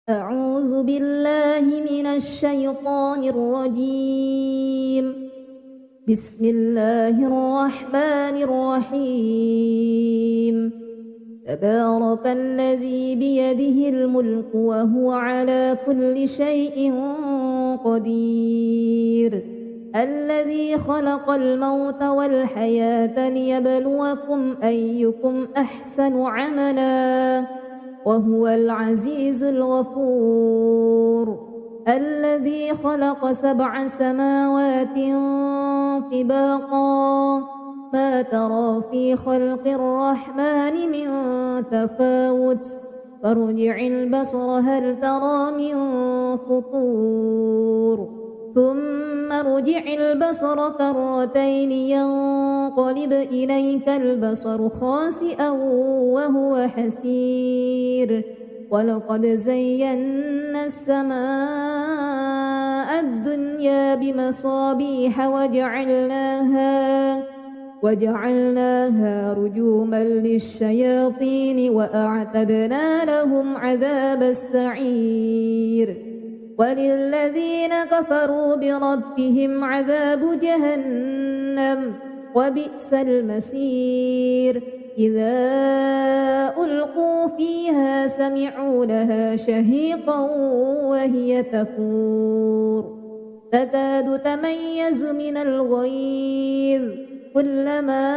أعوذ بالله من الشيطان الرجيم. بسم الله الرحمن الرحيم. تبارك الذي بيده الملك وهو على كل شيء قدير. الذي خلق الموت والحياة ليبلوكم أيكم أحسن عملا وهو العزيز الغفور. الذي خلق 7 سماوات طباقا ما ترى في خلق الرحمن من تفاوت فارجع البصر هل ترى من فطور ثم ارجع البصر كرتين ينقلب إليك البصر خاسئا وهو حسير. ولقد زينا السماء الدنيا بمصابيح وجعلناها رجوما للشياطين وأعتدنا لهم عذاب السعير. وللذين كفروا بربهم عذاب جهنم وبئس المصير. إذا ألقوا فيها سمعوا لها شهيقا وهي تفور تكاد تميز من الغيظ كلما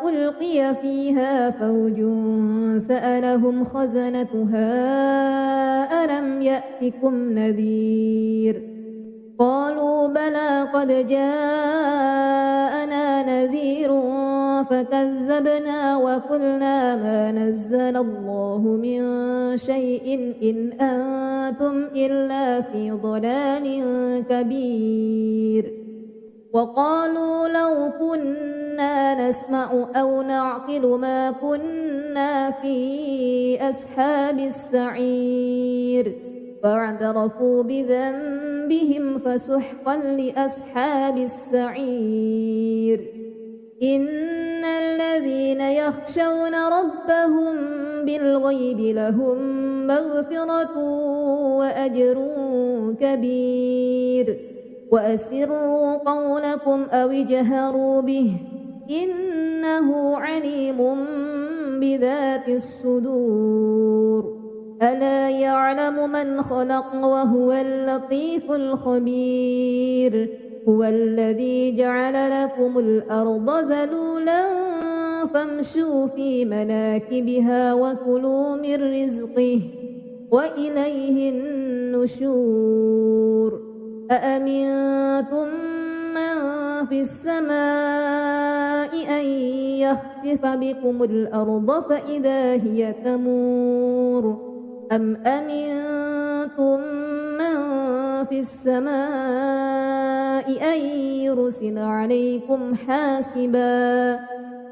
ألقي فيها فوج سألهم خزنتها ألم يأتكم نذير قالوا بلى قد جاءنا نذير فكذبنا وقلنا ما نزل الله من شيء إن أنتم إلا في ضلال كبير. وقالوا لو كنا نسمع أو نعقل ما كنا في أصحاب السعير فاعترفوا بذنبهم فسحقا لأصحاب السعير. إن الذين يخشون ربهم بالغيب لهم مغفرة وأجر كبير. وأسروا قولكم أو اجهروا به إنه عليم بذات الصدور. ألا يعلم من خلق وهو اللطيف الخبير. هو الذي جعل لكم الأرض ذلولا فامشوا في مناكبها وكلوا من رزقه وإليه النشور. أأمنتم من في السماء أن يخسف بكم الأرض فإذا هي تمور أم أمنتم من في السماء أن يرسل عليكم حاسبا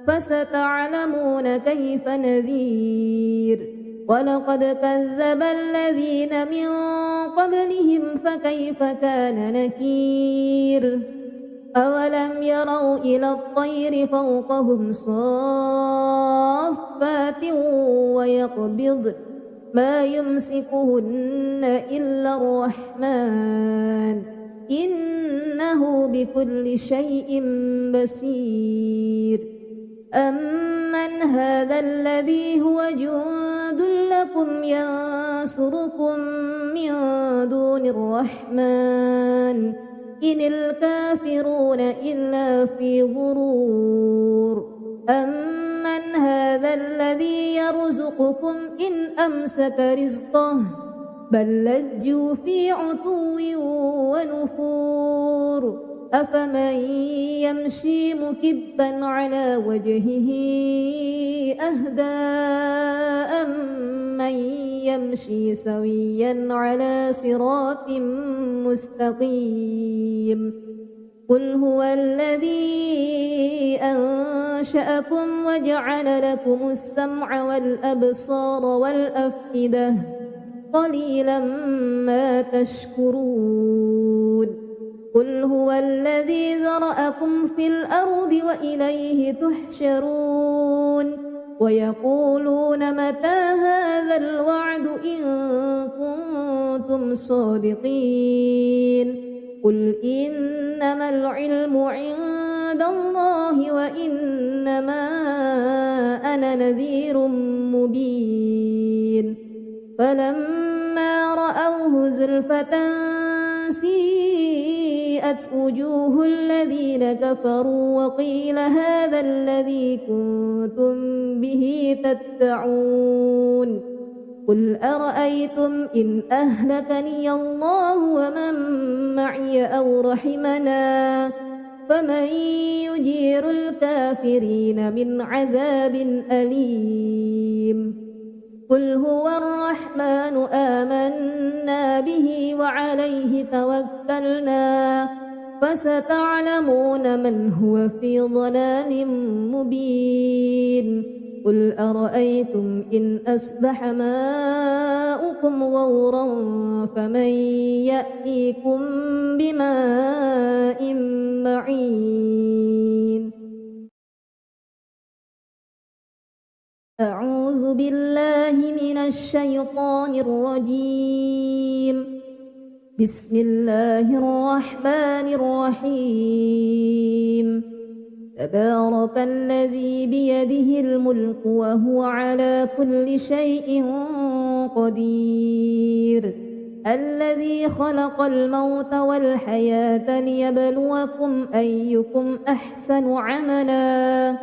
فستعلمون كيف نذير. ولقد كذب الذين من قبلهم فكيف كان نكير. أولم يروا إلى الطير فوقهم صافات ويقبضن ما يمسكهن إلا الرحمن إنه بكل شيء بصير. أمن هذا الذي هو جند لكم ينصركم من دون الرحمن إن الكافرون إلا في غرور. أمن هذا الذي يرزقكم إن أمسك رزقه بل لجوا في عتو ونفور. أفمن يمشي مكبا على وجهه أهدى أمن يمشي سويا على صراط مستقيم. قل هو الذي أنشأكم وجعل لكم السمع والأبصار والأفئدة قليلا ما تشكرون. قل هو الذي ذرأكم في الأرض وإليه تحشرون. ويقولون متى هذا الوعد إن كنتم صادقين قل إنما العلم عند الله وإنما أنا نذير مبين فلما رأوه زلفة سيئت وجوه الذين كفروا وقيل هذا الذي كنتم به تدعون قل أرأيتم إن أهلكني الله ومن معي أو رحمنا فمن يجير الكافرين من عذاب أليم قل هو الرحمن آمنا به وعليه توكلنا فستعلمون من هو في ضلال مبين قل أرأيتم إن أصبح ماؤكم غورا فمن يأتيكم بماء معين أعوذ بالله من الشيطان الرجيم بسم الله الرحمن الرحيم تبارك الذي بيده الملك وهو على كل شيء قدير الذي خلق الموت والحياة ليبلوكم أيكم أحسن عملا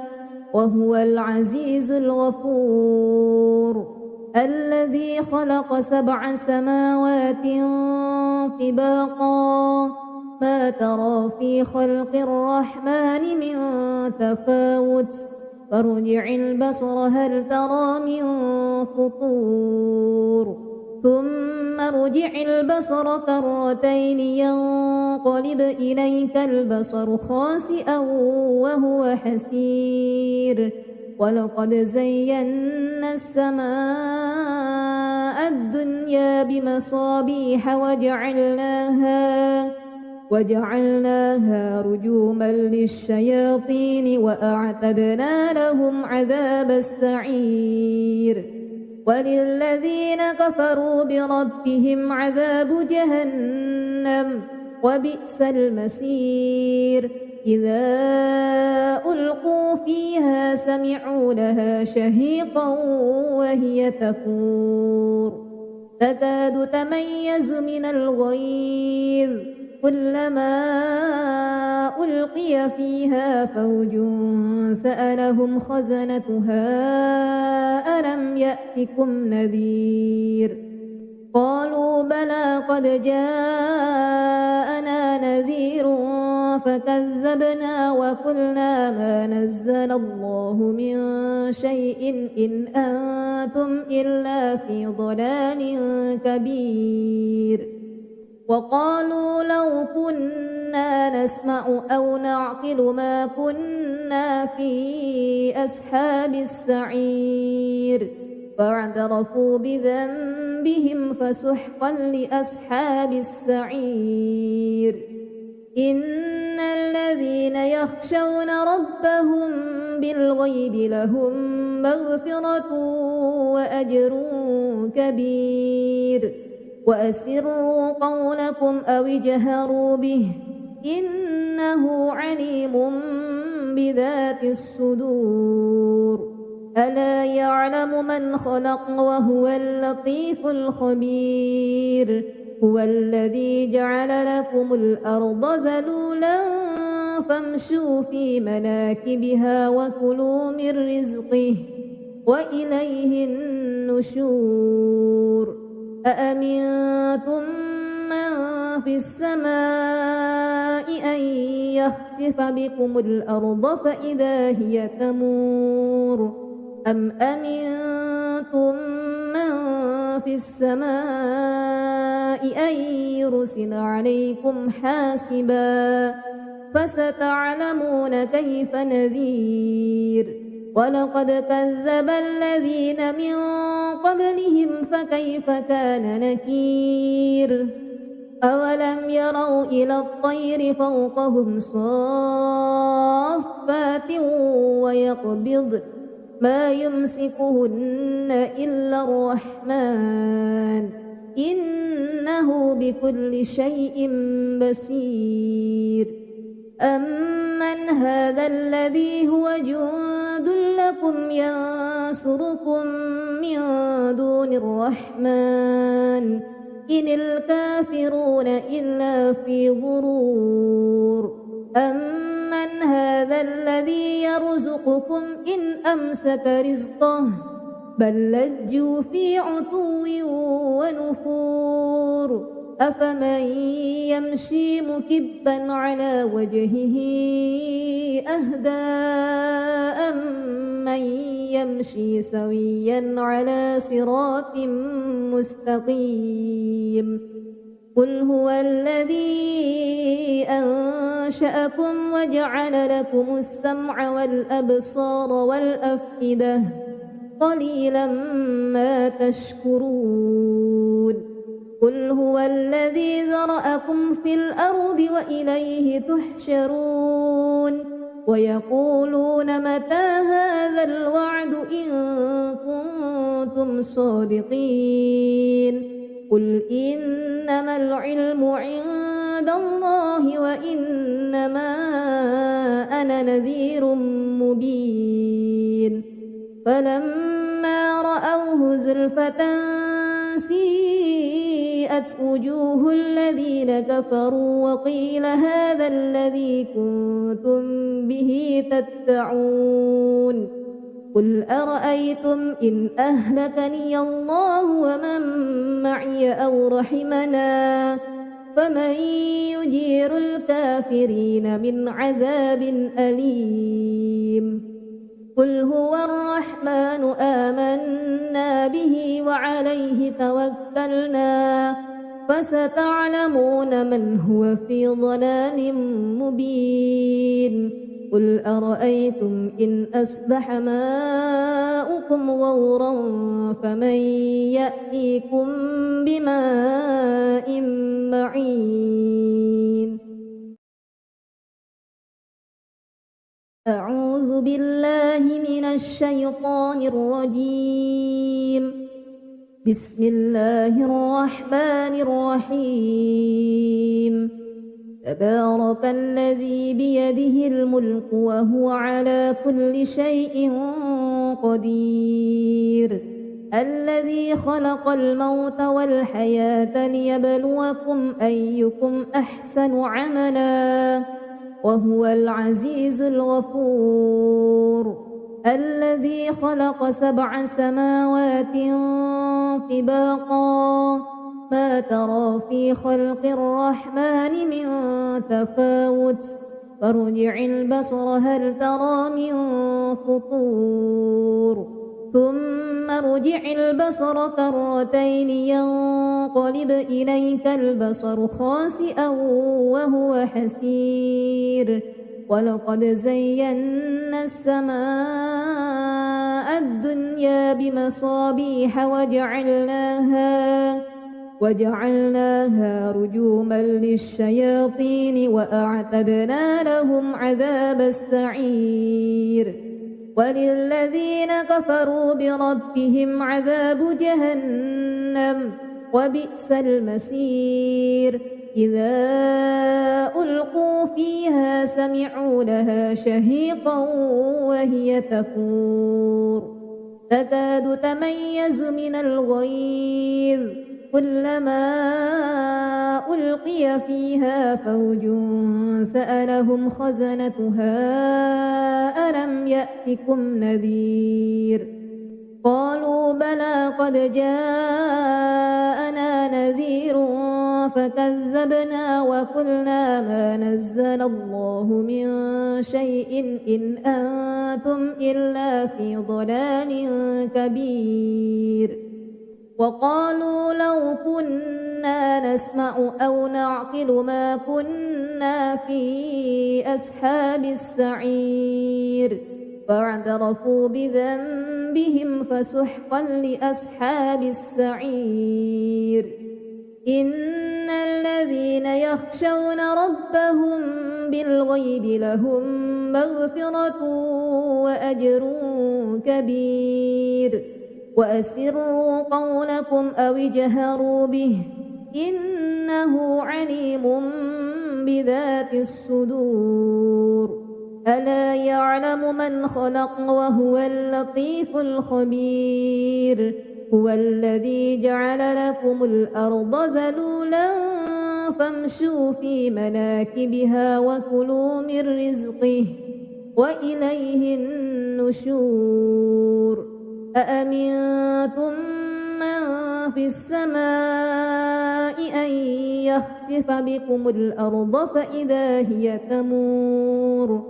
وهو العزيز الغفور الذي خلق 7 سماوات طباقا ما ترى في خلق الرحمن من تفاوت فارجع البصر هل ترى من فطور ثم ارجع البصر كرتين ينقلب إليك البصر خاسئا وهو حسير ولقد زينا السماء الدنيا بمصابيح وجعلناها رجوما للشياطين وأعتدنا لهم عذاب السعير وللذين كفروا بربهم عذاب جهنم وبئس المصير إذا ألقوا فيها سمعوا لها شهيقا وهي تفور تكاد تميز من الغيظ كلما ألقي فيها فوج سألهم خزنتها ألم يأتكم نذير قالوا بلى قد جاءنا نذير فكذبنا وقلنا ما نزل الله من شيء إن أنتم إلا في ضلال كبير وقالوا لو كنا نسمع أو نعقل ما كنا في أصحاب السعير فاعترفوا بذنبهم فسحقا لأصحاب السعير إن الذين يخشون ربهم بالغيب لهم مغفرة وأجر كبير وأسروا قولكم أو اجهروا به إنه عليم بذات الصدور ألا يعلم من خلق وهو اللطيف الخبير هو الذي جعل لكم الأرض ذلولا فامشوا في مناكبها وكلوا من رزقه وإليه النشور أأمنتم من في السماء أن يخسف بكم الأرض فإذا هي تمور أم أمنتم من في السماء أن يرسل عليكم حاسبا فستعلمون كيف نذير ولقد كذب الذين من قبلهم فكيف كان نكير أولم يروا إلى الطير فوقهم صافات ما يمسكهن إلا الرحمن إنه بكل شيء بصير أمن هذا الذي هو جند لكم ينصركم من دون الرحمن إن الكافرون إلا في غرور أمن هذا الذي يرزقكم إن أمسك رزقه بل لجوا في عتو ونفور أفمن يمشي مكبا على وجهه أهدى أمن يمشي سويا على صراط مستقيم قل هو الذي أنشأكم وجعل لكم السمع والأبصار والأفئدة قليلا ما تشكرون قل هو الذي ذرأكم في الأرض وإليه تحشرون ويقولون متى هذا الوعد إن كنتم صادقين قل إنما العلم عند الله وإنما أنا نذير مبين فلما رأوه زلفة سيئت وجوه الذين كفروا وقيل هذا الذي كنتم به تدعون قل أرأيتم إن أهلكني الله ومن معي أو رحمنا فمن يجير الكافرين من عذاب أليم قل هو الرحمن آمنا به وعليه توكلنا فستعلمون من هو في ضلال مبين قل أرأيتم إن أصبح ماؤكم غورا فمن يأتيكم بماء معين أعوذ بالله من الشيطان الرجيم بسم الله الرحمن الرحيم تبارك الذي بيده الملك وهو على كل شيء قدير الذي خلق الموت والحياة ليبلوكم أيكم أحسن عملا وهو العزيز الغفور الذي خلق 7 سماوات طباقا ما ترى في خلق الرحمن من تفاوت فارجع البصر هل ترى من فطور ثم ارجع البصر كرتين ينقلب إليك البصر خاسئا وهو حسير ولقد زينا السماء الدنيا بمصابيح وجعلناها رجوما للشياطين وأعتدنا لهم عذاب السعير وللذين كفروا بربهم عذاب جهنم وبئس المصير إذا ألقوا فيها سمعوا لها شهيقا وهي تفور تكاد تميز من الغيظ كلما ألقي فيها فوج سألهم خزنتها ألم يأتكم نذير قالوا بلى قد جاءنا نذير فكذبنا وقلنا ما نزل الله من شيء إن أنتم إلا في ضلال كبير وقالوا لو كنا نسمع أو نعقل ما كنا في أصحاب السعير فاعترفوا بذنبهم فسحقا لأصحاب السعير إن الذين يخشون ربهم بالغيب لهم مغفرة وأجر كبير وأسروا قولكم أو اجهروا به إنه عليم بذات الصدور ألا يعلم من خلق وهو اللطيف الخبير هو الذي جعل لكم الأرض ذلولا فامشوا في مناكبها وكلوا من رزقه وإليه النشور أأمنتم من في السماء أن يخسف بكم الأرض فإذا هي تمور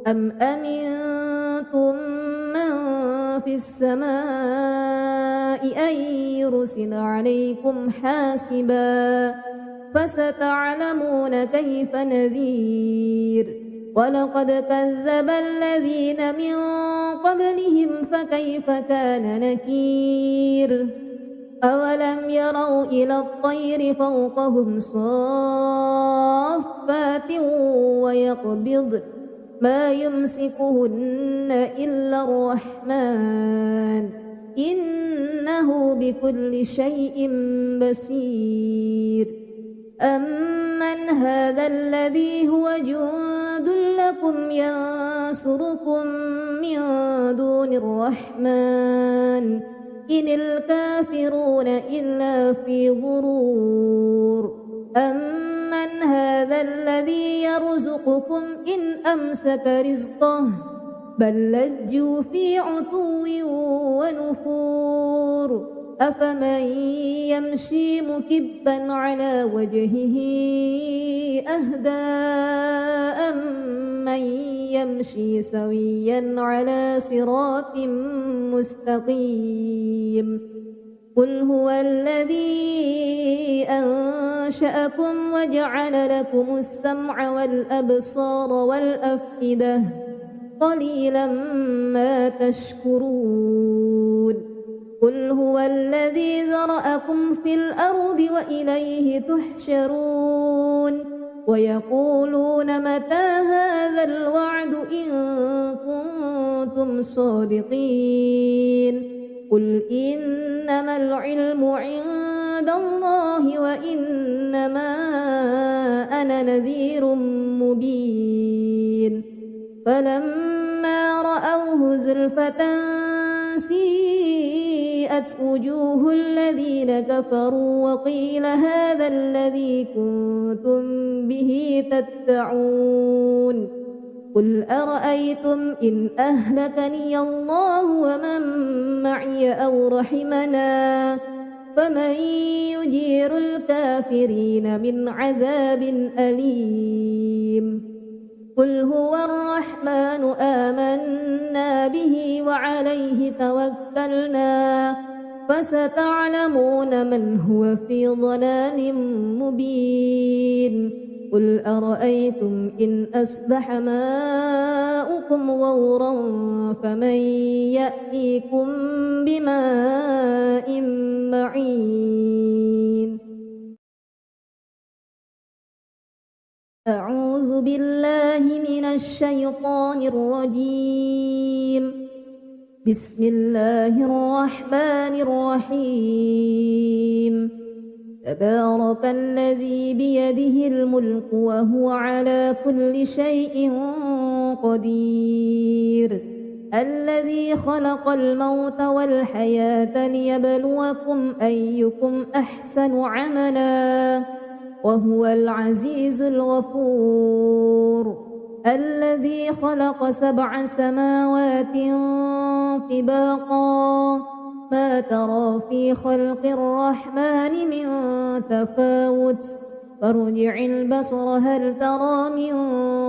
أم أمنتم من في السماء أن يرسل عليكم حاسبا فستعلمون كيف نذير ولقد كذب الذين من قبلهم فكيف كان نكير أولم يروا إلى الطير فوقهم صافات ويقبض ما يمسكهن إلا الرحمن إنه بكل شيء بصير أمن هذا الذي هو جند لكم ينصركم من دون الرحمن إن الكافرون إلا في غرور أمن هذا الذي يرزقكم إن أمسك رزقه بل لجوا في عتو ونفور أفمن يمشي مكبا على وجهه أهدى أمن يمشي سويا على صراط مستقيم قل هو الذي أنشأكم وجعل لكم السمع والأبصار والأفئدة قليلا ما تشكرون قل هو الذي ذرأكم في الأرض وإليه تحشرون ويقولون متى هذا الوعد إن كنتم صادقين قل إنما العلم عند الله وإنما أنا نذير مبين فلما رأوه زلفة سيئت وجوه الذين كفروا وقيل هذا الذي كنتم به تدعون قل أرأيتم إن أهلكني الله ومن معي أو رحمنا فمن يجير الكافرين من عذاب أليم قل هو الرحمن آمنا به وعليه توكلنا فستعلمون من هو في ضلال مبين قل أرأيتم إن أصبح ماؤكم غورا فمن يأتيكم بماء معين أعوذ بالله من الشيطان الرجيم بسم الله الرحمن الرحيم تبارك الذي بيده الملك وهو على كل شيء قدير الذي خلق الموت والحياة ليبلوكم أيكم أحسن عملا وهو العزيز الغفور الذي خلق 7 سماوات طباقا ما ترى في خلق الرحمن من تفاوت فارجع البصر هل ترى من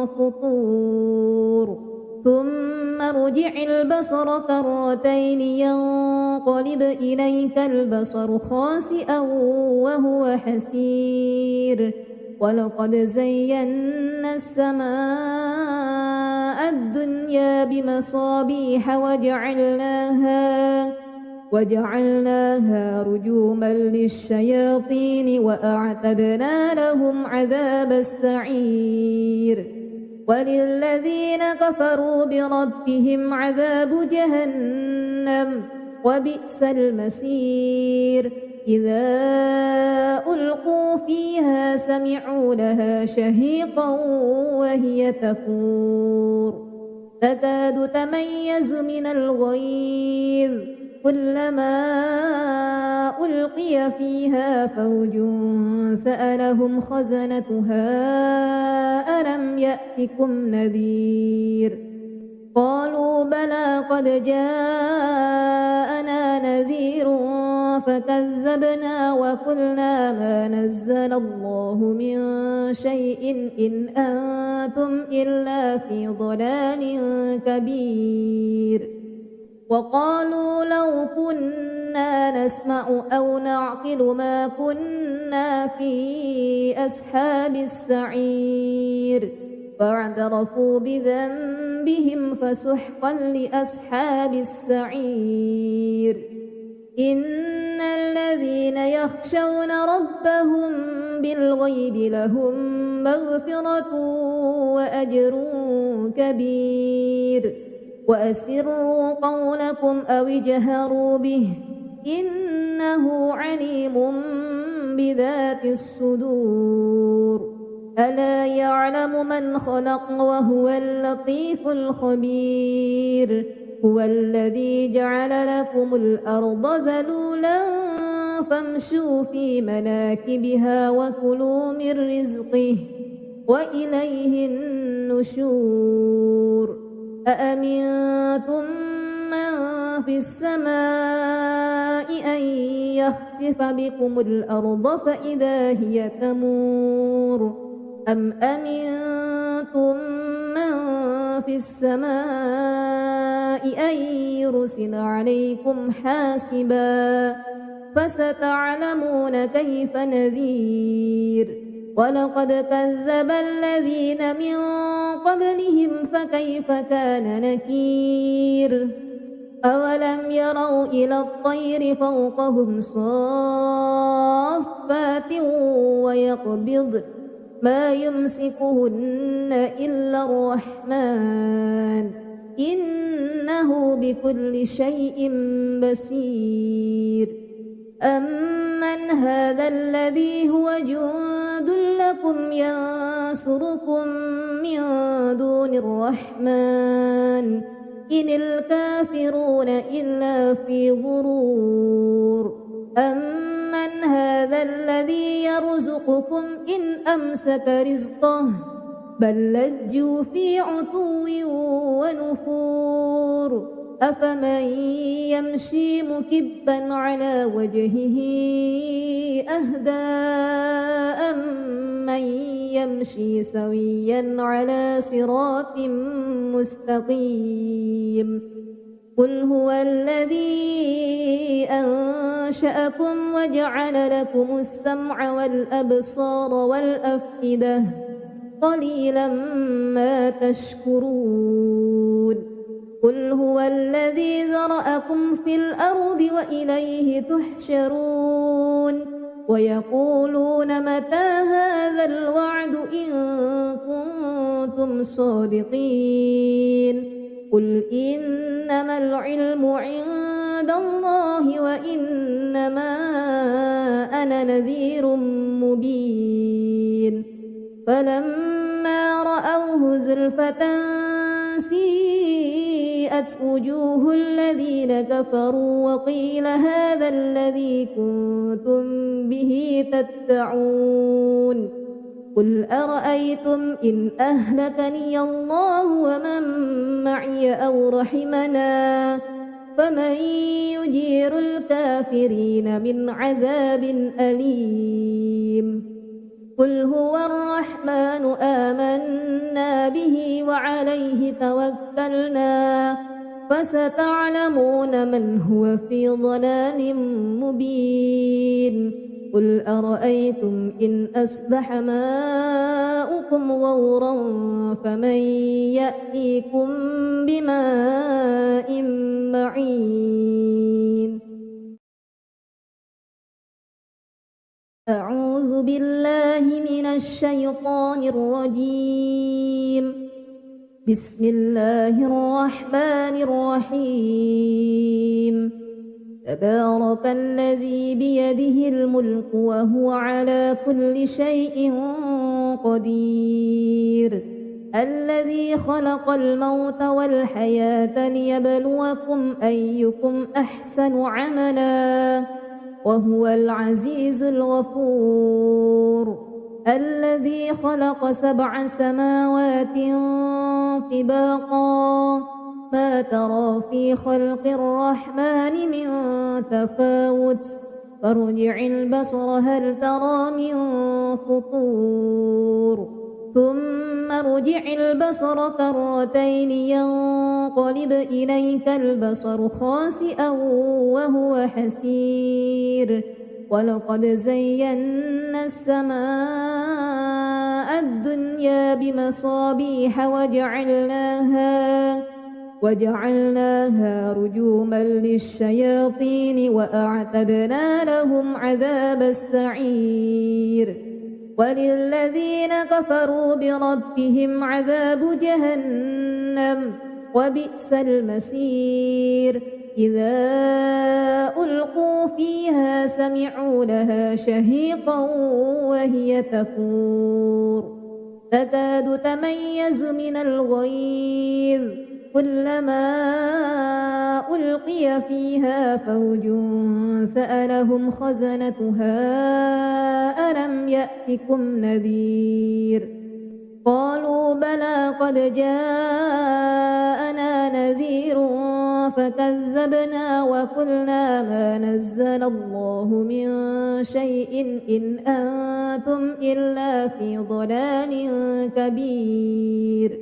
فطور ثم ارجع البصر كرتين ينقلب إليك البصر خاسئا وهو حسير ولقد زينا السماء الدنيا بمصابيح وجعلناها رجوما للشياطين وأعتدنا لهم عذاب السعير وللذين كفروا بربهم عذاب جهنم وبئس المصير إذا ألقوا فيها سمعوا لها شهيقا وهي تفور تكاد تميز من الغيظ كلما ألقي فيها فوج سألهم خزنتها ألم يأتكم نذير قالوا بلى قد جاءنا نذير فكذبنا وقلنا ما نزل الله من شيء إن أنتم إلا في ضلال كبير وقالوا لو كنا نسمع أو نعقل ما كنا في أصحاب السعير فاعترفوا بذنبهم فسحقا لأصحاب السعير إن الذين يخشون ربهم بالغيب لهم مغفرة وأجر كبير وأسروا قولكم أو اجهروا به إنه عليم بذات الصدور ألا يعلم من خلق وهو اللطيف الخبير هو الذي جعل لكم الأرض ذلولا فامشوا في مناكبها وكلوا من رزقه وإليه النشور أأمنتم من في السماء أن يخسف بكم الأرض فإذا هي تمور أم أمنتم من في السماء أن يرسل عليكم حاسبا فستعلمون كيف نذير ولقد كذب الذين من قبلهم فكيف كان نكير أولم يروا إلى الطير فوقهم صافات ويقبضن ما يمسكهن إلا الرحمن إنه بكل شيء بصير أمن هذا الذي هو جند لكم ينصركم من دون الرحمن إن الكافرون إلا في غرور أمن هذا الذي يرزقكم إن أمسك رزقه بل لجوا في عتو ونفور أفمن يمشي مكبا على وجهه أهدى أمن يمشي سويا على صراط مستقيم قل هو الذي أنشأكم وجعل لكم السمع والأبصار والأفئدة قليلا ما تشكرون قل هو الذي ذرأكم في الأرض وإليه تحشرون ويقولون متى هذا الوعد إن كنتم صادقين قل إنما العلم عند الله وإنما أنا نذير مبين فلما رأوه زلفة سيئت وجوه الذين كفروا وقيل هذا الذي كنتم به تدعون قل أرأيتم إن أهلكني الله ومن معي أو رحمنا فمن يجير الكافرين من عذاب أليم قل هو الرحمن آمنا به وعليه توكلنا فستعلمون من هو في ضلال مبين قل أرأيتم إن أصبح ماؤكم غورا فمن يأتيكم بماء معين أعوذ بالله من الشيطان الرجيم بسم الله الرحمن الرحيم تبارك الذي بيده الملك وهو على كل شيء قدير الذي خلق الموت والحياة ليبلوكم أيكم أحسن عملا وهو العزيز الغفور الذي خلق 7 سماوات طباقا ما ترى في خلق الرحمن من تفاوت فارجع البصر هل ترى من فطور ثم ارجع البصر كرتين ينقلب إليك البصر خاسئا وهو حسير ولقد زينا السماء الدنيا بمصابيح وجعلناها رجوما للشياطين وأعتدنا لهم عذاب السعير وللذين كفروا بربهم عذاب جهنم وبئس المصير إذا ألقوا فيها سمعوا لها شهيقا وهي تفور تكاد تميز من الغيظ كلما ألقي فيها فوج سألهم خزنتها ألم يأتكم نذير قالوا بلى قد جاءنا نذير فكذبنا وقلنا ما نزل الله من شيء إن أنتم إلا في ضلال كبير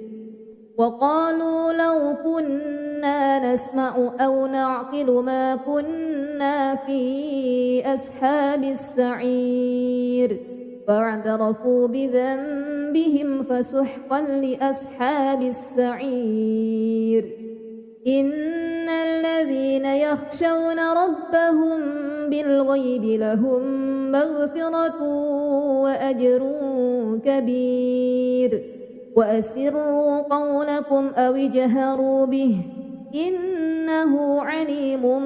وقالوا لو كنا نسمع أو نعقل ما كنا في أصحاب السعير فاعترفوا بذنبهم فسحقا لأصحاب السعير إن الذين يخشون ربهم بالغيب لهم مغفرة وأجر كبير وأسروا قولكم أو اجهروا به إنه عليم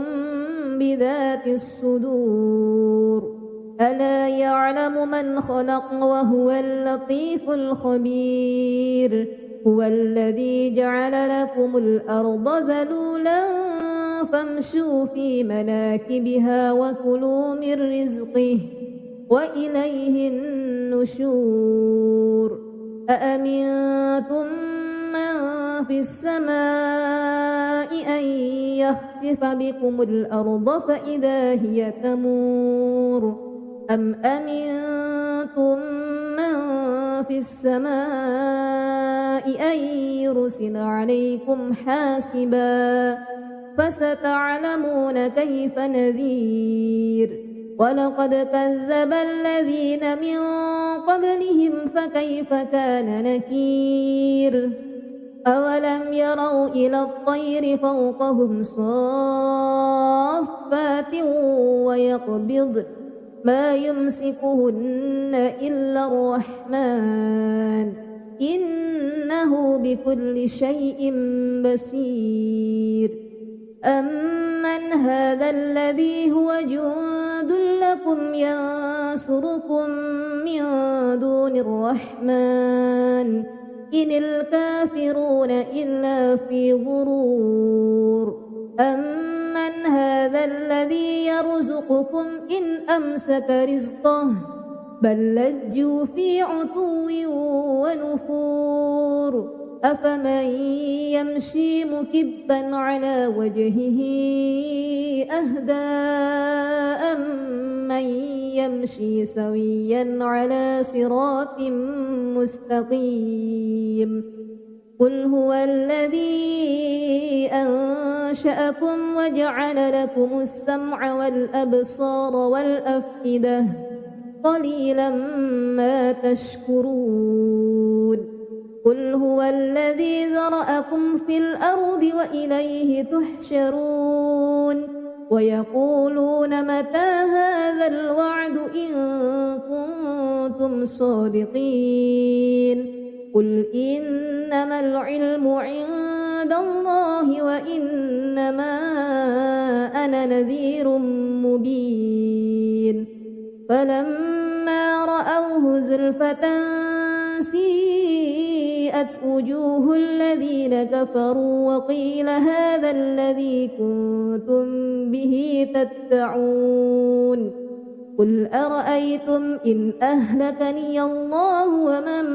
بذات الصدور ألا يعلم من خلق وهو اللطيف الخبير هو الذي جعل لكم الأرض ذلولا فامشوا في مناكبها وكلوا من رزقه وإليه النشور أأمنتم من في السماء أن يخسف بكم الأرض فإذا هي تمور أم أمنتم من في السماء أن يرسل عليكم حاسبا فستعلمون كيف نذير ولقد كذب الذين من قبلهم فكيف كان نكير أولم يروا إلى الطير فوقهم صافات ويقبضن ما يمسكهن إلا الرحمن إنه بكل شيء بصير أمن هذا الذي هو جند لكم ينصركم من دون الرحمن إن الكافرون إلا في غرور أمن هذا الذي يرزقكم إن أمسك رزقه بل لجوا في عتو ونفور أفمن يمشي مكبا على وجهه أهدى أمن يمشي سويا على صراط مستقيم قل هو الذي أنشأكم وجعل لكم السمع والأبصار والأفئدة قليلا ما تشكرون قل هو الذي ذرأكم في الأرض وإليه تحشرون ويقولون متى هذا الوعد إن كنتم صادقين قل إنما العلم عند الله وإنما أنا نذير مبين فلما رأوه زلفة سيئت وجوه الذين كفروا وقيل هذا الذي كنتم به تدعون قل أرأيتم إن أهلكني الله ومن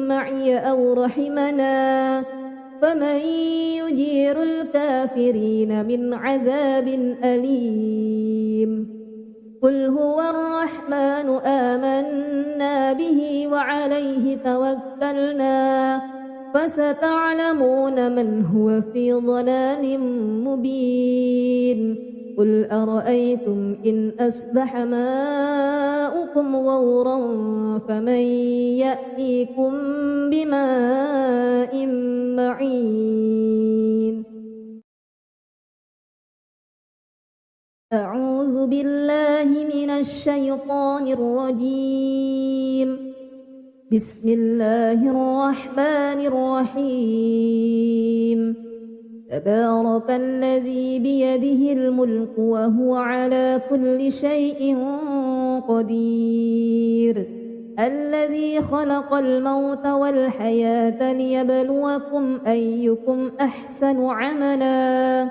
معي أو رحمنا فمن يجير الكافرين من عذاب أليم قل هو الرحمن آمنا به وعليه توكلنا فستعلمون من هو في ضلال مبين قل أرأيتم إن أصبح ماؤكم غورا فمن يأتيكم بماء معين أعوذ بالله من الشيطان الرجيم بسم الله الرحمن الرحيم تبارك الذي بيده الملك وهو على كل شيء قدير الذي خلق الموت والحياة ليبلوكم أيكم أحسن عملا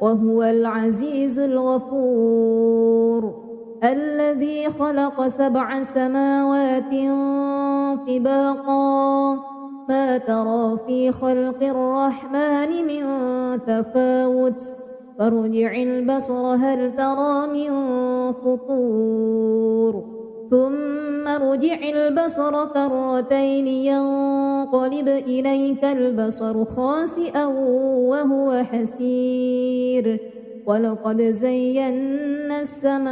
وهو العزيز الغفور الذي خلق 7 سماوات طباقا ما ترى في خلق الرحمن من تفاوت فارجع البصر هل ترى من فطور ثم ارجع البصر كرتين ينقلب إليك البصر خاسئا وهو حسير ولقد زينا السماء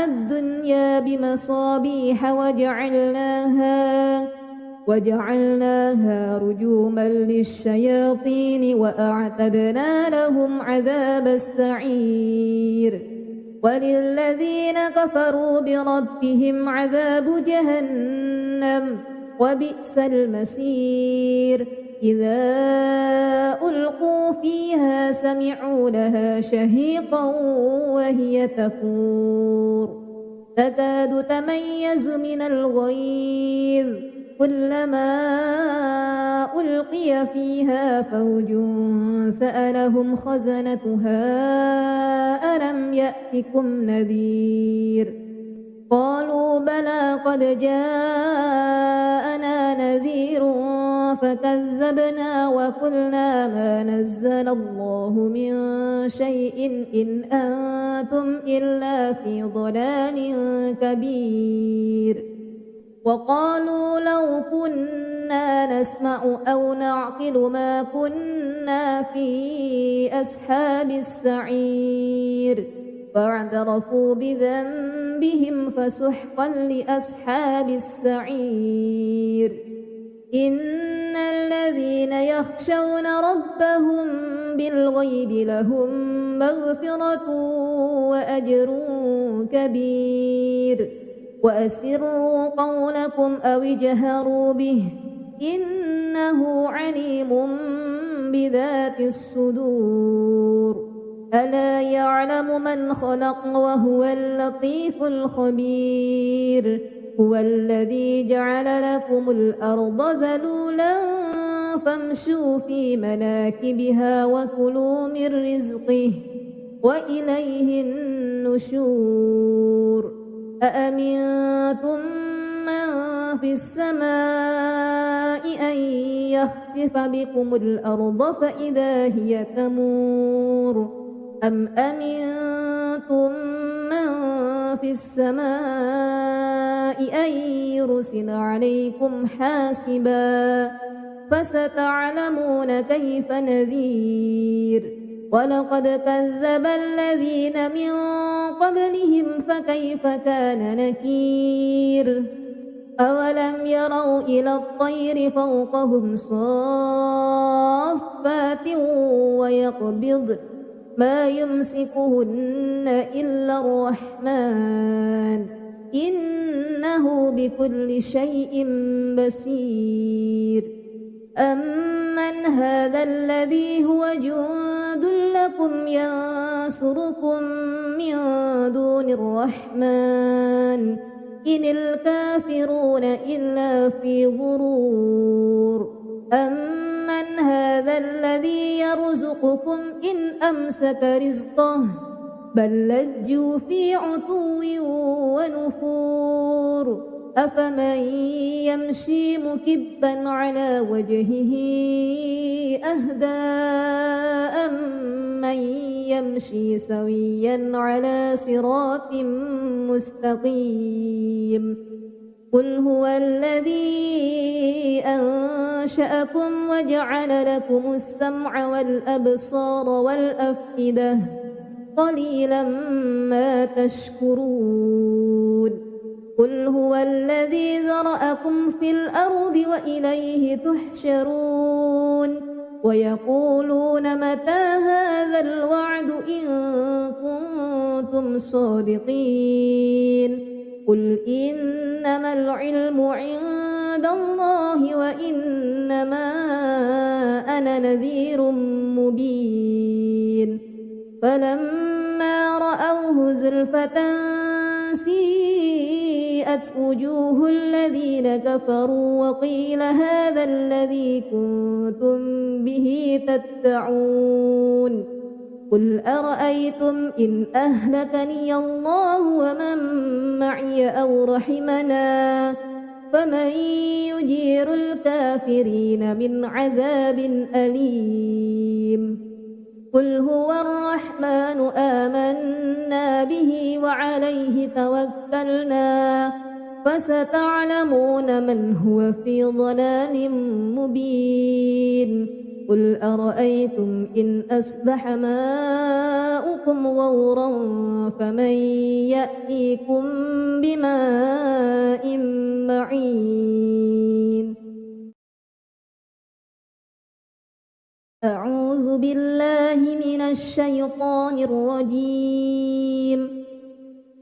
الدنيا بمصابيح وجعلناها رجوما للشياطين وأعتدنا لهم عذاب السعير وللذين كفروا بربهم عذاب جهنم وبئس المصير إذا ألقوا فيها سمعوا لها شهيقا وهي تفور تكاد تميز من الغيظ كلما ألقي فيها فوج سألهم خزنتها ألم يأتكم نذير قالوا بلى قد جاءنا نذير فكذبنا وقلنا ما نزل الله من شيء إن أنتم إلا في ضلال كبير وقالوا لو كنا نسمع أو نعقل ما كنا في أصحاب السعير فاعترفوا بذنبهم فسحقا لأصحاب السعير إن الذين يخشون ربهم بالغيب لهم مغفرة وأجر كبير وأسروا قولكم أو اجهروا به إنه عليم بذات الصدور ألا يعلم من خلق وهو اللطيف الخبير هو الذي جعل لكم الأرض ذلولا فامشوا في مناكبها وكلوا من رزقه وإليه النشور أأمنتم من في السماء أن يخسف بكم الأرض فإذا هي تمور أم أمنتم من في السماء أن يرسل عليكم حاسبا فستعلمون كيف نذير ولقد كذب الذين من قبلهم فكيف كان نكير أولم يروا إلى الطير فوقهم صافات ويقبضن ما يمسكهن إلا الرحمن إنه بكل شيء بصير أمن هذا الذي هو جند لكم ينصركم من دون الرحمن إن الكافرون إلا في غرور أمن هذا الذي يرزقكم إن أمسك رزقه بل لجوا في عتو ونفور أفمن يمشي مكبا على وجهه أهدى أمن يمشي سويا على صراط مستقيم قل هو الذي أنشأكم وجعل لكم السمع والأبصار والأفئدة قليلا ما تشكرون قل هو الذي ذرأكم في الأرض وإليه تحشرون ويقولون متى هذا الوعد إن كنتم صادقين قل إنما العلم عند الله وإنما أنا نذير مبين فلما رأوه زلفة سيئت وجوه الذين كفروا وقيل هذا الذي كنتم به تدعون قل أرأيتم إن أهلكني الله ومن معي أو رحمنا فمن يجير الكافرين من عذاب أليم قل هو الرحمن آمنا به وعليه توكلنا فستعلمون من هو في ضلال مبين قل أرأيتم إن أصبح ماؤكم غورا فمن يأتيكم بماء معين أعوذ بالله من الشيطان الرجيم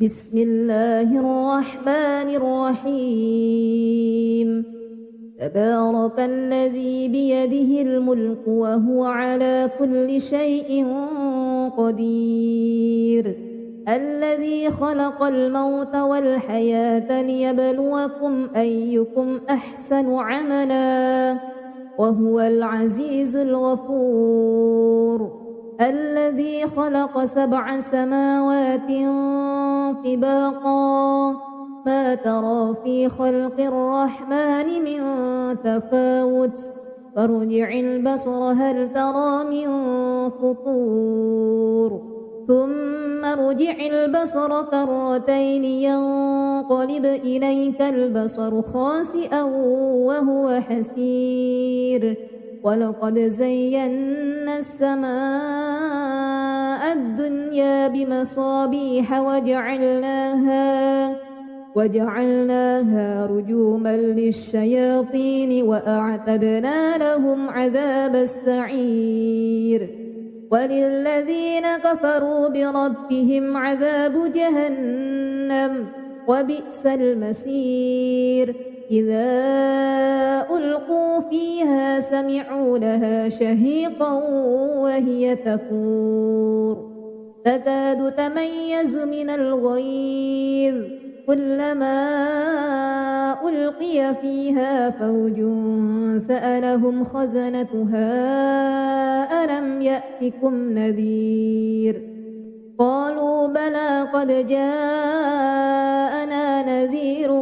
بسم الله الرحمن الرحيم تبارك الذي بيده الملك وهو على كل شيء قدير الذي خلق الموت والحياة ليبلوكم أيكم أحسن عملا وهو العزيز الغفور الذي خلق 7 سماوات طباقا ما ترى في خلق الرحمن من تفاوت فارجع البصر هل ترى من فطور ثم ارجع البصر كرتين ينقلب إليك البصر خاسئا وهو حسير ولقد زينا السماء الدنيا بمصابيح وجعلناها رجوما للشياطين وأعتدنا لهم عذاب السعير وللذين كفروا بربهم عذاب جهنم وبئس المصير إذا ألقوا فيها سمعوا لها شهيقا وهي تفور تكاد تميز من الغيظ كلما ألقي فيها فوج سألهم خزنتها ألم يأتكم نذير قالوا بلى قد جاءنا نذير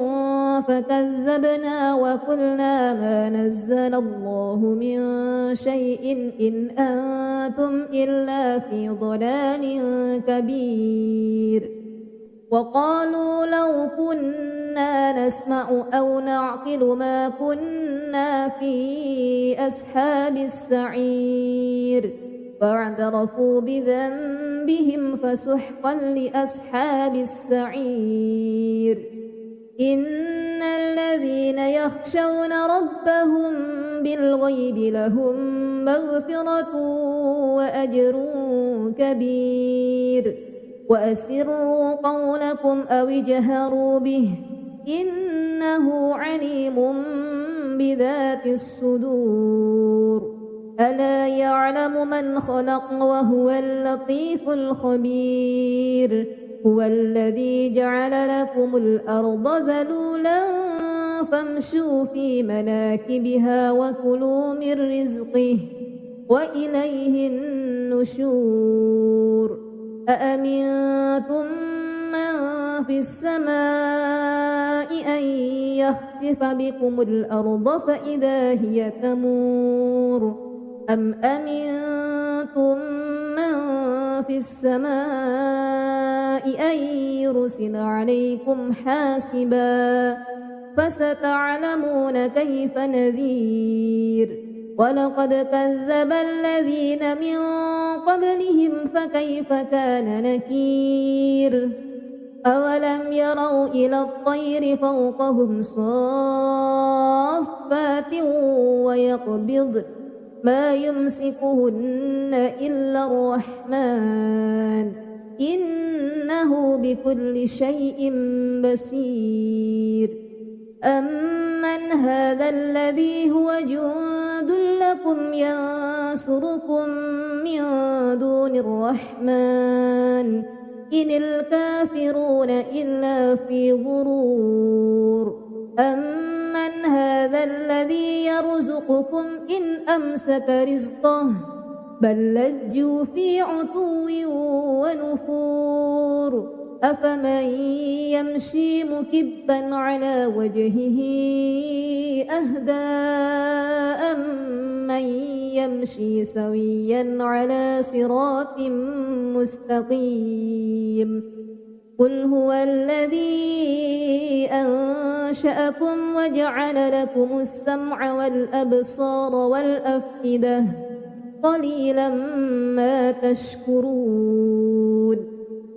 فكذبنا وقلنا ما نزل الله من شيء إن أنتم إلا في ضلال كبير وقالوا لو كنا نسمع أو نعقل ما كنا في أصحاب السعير فاعترفوا بذنبهم فسحقا لأصحاب السعير إن الذين يخشون ربهم بالغيب لهم مغفرة وأجر كبير وأسروا قولكم أو اجهروا به إن إنه عليم بذات الصدور ألا يعلم من خلق وهو اللطيف الخبير هو الذي جعل لكم الأرض ذلولا فامشوا في مناكبها وكلوا من رزقه وإليه النشور أأمنتم من في السماء أن يخسف بكم الأرض فإذا هي تمور أم أمنتم من في السماء أن يرسل عليكم حاسبا فستعلمون كيف نذير ولقد كذب الذين من قبلهم فكيف كان نكير أولم يروا إلى الطير فوقهم صافات ويقبضن ما يمسكهن إلا الرحمن إنه بكل شيء بصير أمن هذا الذي هو جند لكم ينصركم من دون الرحمن إن الكافرون إلا في غرور أمن هذا الذي يرزقكم إن أمسك رزقه بل لجوا في عتو ونفور أفمن يمشي مكبا على وجهه أهدى أمن يمشي سويا على صراط مستقيم قل هو الذي أنشأكم وجعل لكم السمع والأبصار والأفئدة قليلا ما تشكرون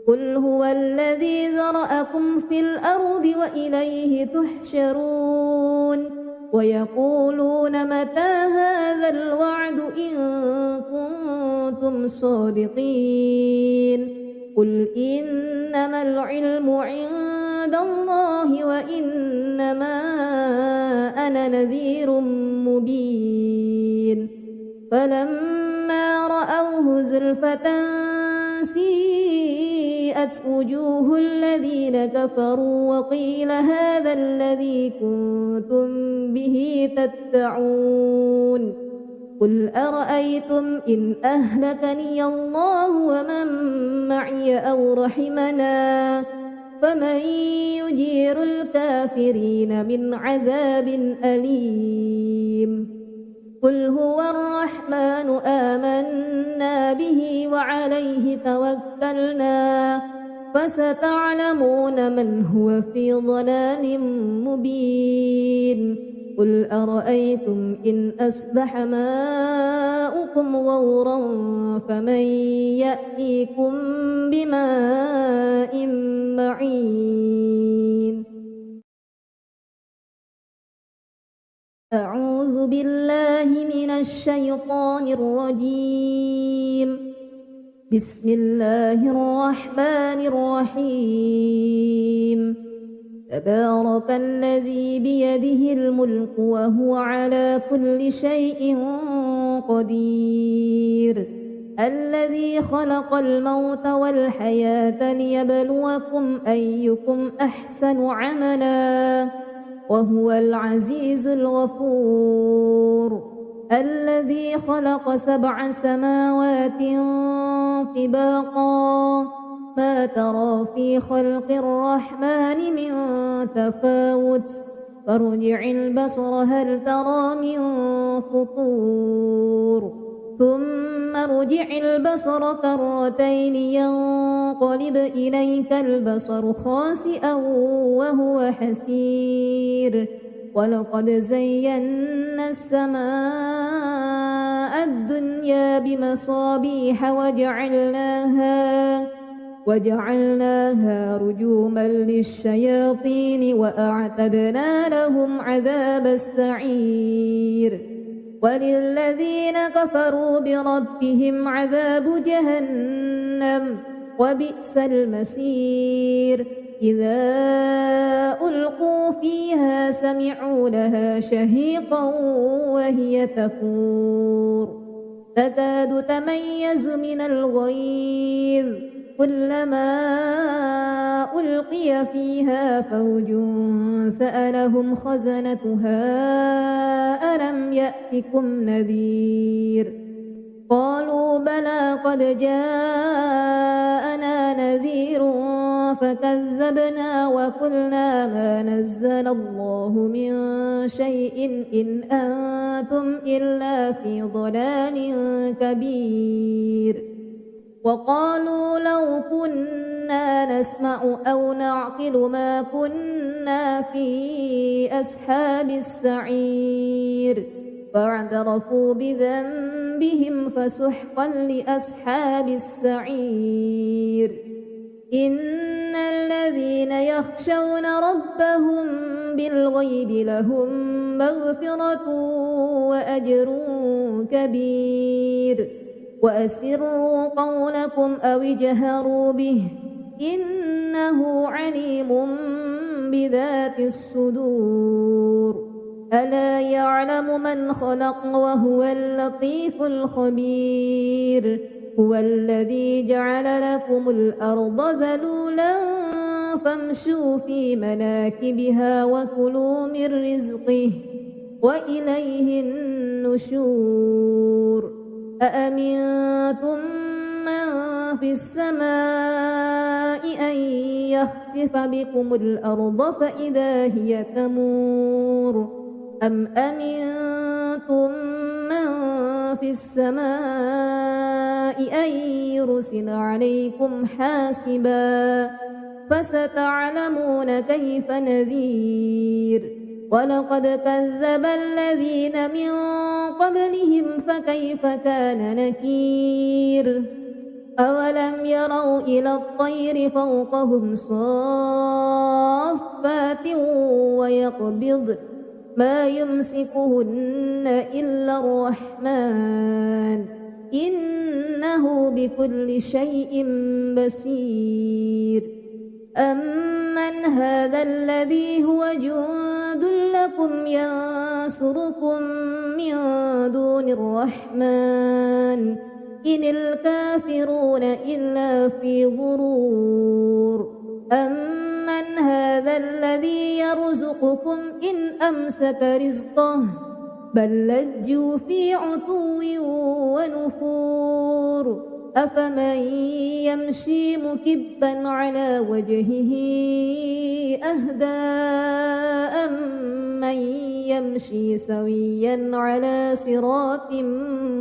قل هو الذي ذرأكم في الأرض وإليه تحشرون ويقولون متى هذا الوعد إن كنتم صادقين قل إنما العلم عند الله وإنما أنا نذير مبين فلما رأوه زلفة سيئت وجوه الذين كفروا وقيل هذا الذي كنتم به تدعون قل أرأيتم إن أهلكني الله ومن معي أو رحمنا فمن يجير الكافرين من عذاب أليم قل هو الرحمن آمنا به وعليه توكلنا فستعلمون من هو في ضلال مبين قل أرأيتم إن أصبح ماؤكم غورا فمن يأتيكم بماء معين أعوذ بالله من الشيطان الرجيم بسم الله الرحمن الرحيم تبارك الذي بيده الملك وهو على كل شيء قدير الذي خلق الموت والحياة ليبلوكم أيكم أحسن عملا وهو العزيز الغفور الذي خلق 7 سماوات طباقا ما ترى في خلق الرحمن من تفاوت فارجع البصر هل ترى من فطور ثم ارجع البصر كرتين ينقلب إليك البصر خاسئا وهو حسير ولقد زينا السماء الدنيا بمصابيح وجعلناها رجوما للشياطين وأعتدنا لهم عذاب السعير وللذين كفروا بربهم عذاب جهنم وبئس المصير إذا ألقوا فيها سمعوا لها شهيقا وهي تفور تكاد تميز من الغيظ كلما ألقي فيها فوج سألهم خزنتها ألم يأتكم نذير قالوا بلى قد جاءنا نذير فكذبنا وقلنا ما نزل الله من شيء إن أنتم إلا في ضلال كبير وقالوا لو كنا نسمع أو نعقل ما كنا في أصحاب السعير فاعترفوا بذنبهم فسحقا لأصحاب السعير إن الذين يخشون ربهم بالغيب لهم مغفرة وأجر كبير وأسروا قولكم أو اجهروا به إنه عليم بذات الصدور ألا يعلم من خلق وهو اللطيف الخبير هو الذي جعل لكم الأرض ذلولا فامشوا في مناكبها وكلوا من رزقه وإليه النشور أأمنتم من في السماء أن يخسف بكم الأرض فإذا هي تمور أم أمنتم من في السماء أن يرسل عليكم حاسبا فستعلمون كيف نذير ولقد كذب الذين من قبلهم فكيف كان نكير أولم يروا إلى الطير فوقهم صافات ويقبض ما يمسكهن إلا الرحمن إنه بكل شيء بصير أمن هذا الذي هو جند لكم ينصركم من دون الرحمن إن الكافرون إلا في غرور أمن هذا الذي يرزقكم إن أمسك رزقه بل لجوا في عتو ونفور أفمن يمشي مكبا على وجهه أهدى أمن يمشي سويا على صراط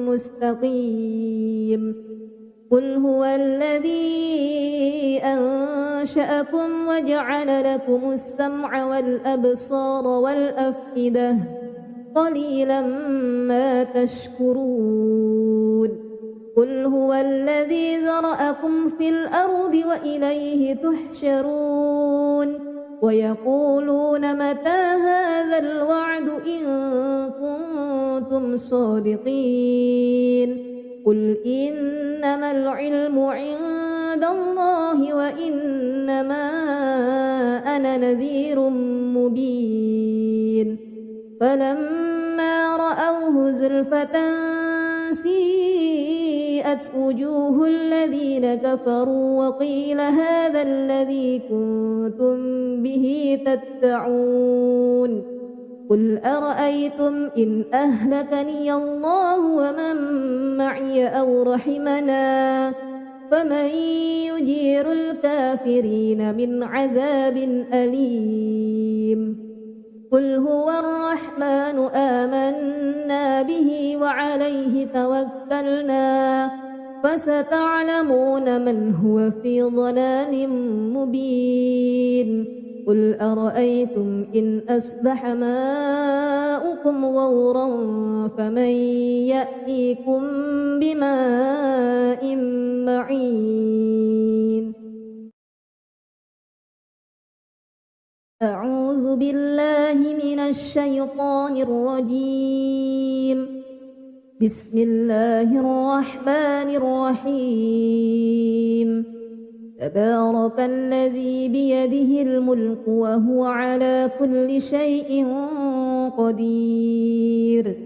مستقيم قل هو الذي أنشأكم وجعل لكم السمع والأبصار والأفئدة قليلا ما تشكرون قل هو الذي ذرأكم في الأرض وإليه تحشرون ويقولون متى هذا الوعد إن كنتم صادقين قل إنما العلم عند الله وإنما أنا نذير مبين فلما رأوه زلفة سيئت وجوه الذين كفروا وقيل هذا الذي كنتم به تدعون قل أرأيتم إن أهلكني الله ومن معي أو رحمنا فمن يجير الكافرين من عذاب أليم قل هو الرحمن آمنا به وعليه توكلنا فستعلمون من هو في ضلال مبين قل أرأيتم إن أصبح ماؤكم غورا فمن يأتيكم بماء معين أعوذ بالله من الشيطان الرجيم بسم الله الرحمن الرحيم تبارك الذي بيده الملك وهو على كل شيء قدير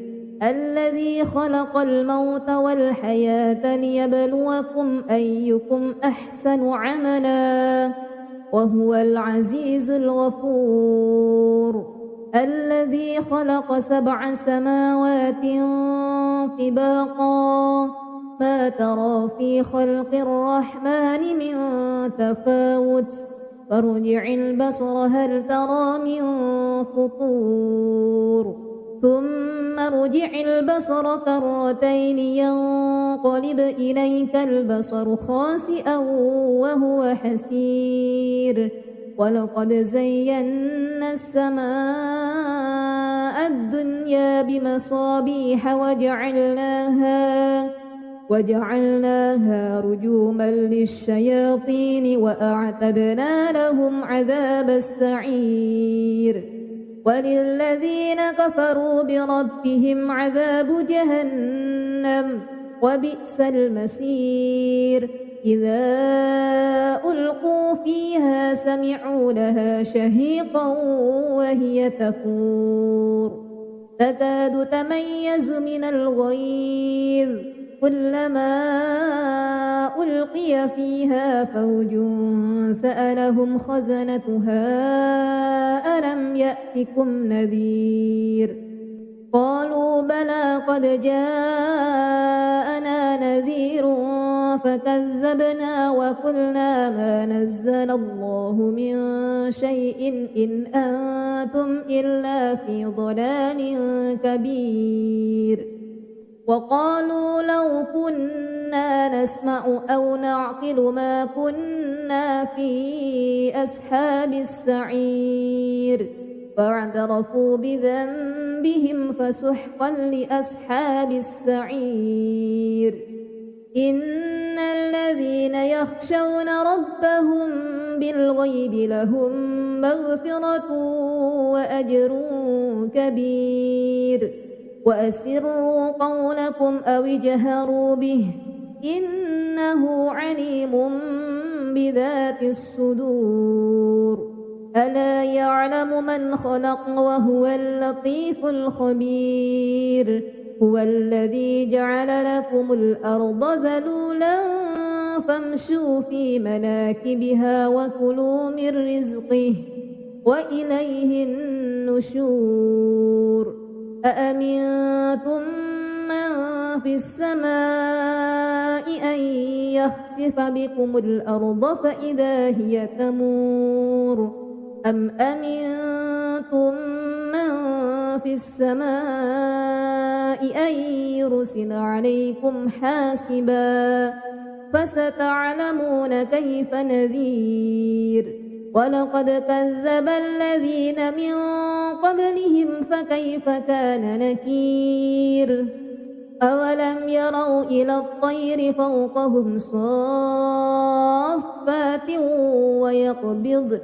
الذي خلق الموت والحياة ليبلوكم أيكم أحسن عملا وهو العزيز الغفور الذي خلق 7 سماوات طباقا ما ترى في خلق الرحمن من تفاوت فارجع البصر هل ترى من فطور ثم ارجع البصر كرتين ينقلب إليك البصر خاسئا وهو حسير ولقد زينا السماء الدنيا بمصابيح وجعلناها رجوما للشياطين وأعتدنا لهم عذاب السعير وللذين كفروا بربهم عذاب جهنم وبئس المصير إذا ألقوا فيها سمعوا لها شهيقا وهي تفور تكاد تميز من الغيظ كلما ألقي فيها فوج سألهم خزنتها ألم يأتكم نذير قالوا بلى قد جاءنا نذير فكذبنا وقلنا ما نزل الله من شيء إن أنتم إلا في ضلال كبير وقالوا لو كنا نسمع أو نعقل ما كنا في أصحاب السعير فاعترفوا بذنبهم فسحقا لأصحاب السعير إن الذين يخشون ربهم بالغيب لهم مغفرة وأجر كبير وأسروا قولكم أو اجهروا به إنه عليم بذات الصدور ألا يعلم من خلق وهو اللطيف الخبير هو الذي جعل لكم الأرض ذلولا فامشوا في مناكبها وكلوا من رزقه وإليه النشور أأمنتم من في السماء أن يخسف بكم الأرض فإذا هي تمور أم أمنتم من في السماء أن يرسل عليكم حاسبا فستعلمون كيف نذير ولقد كذب الذين من قبلهم فكيف كان نكير أولم يروا إلى الطير فوقهم صافات ويقبض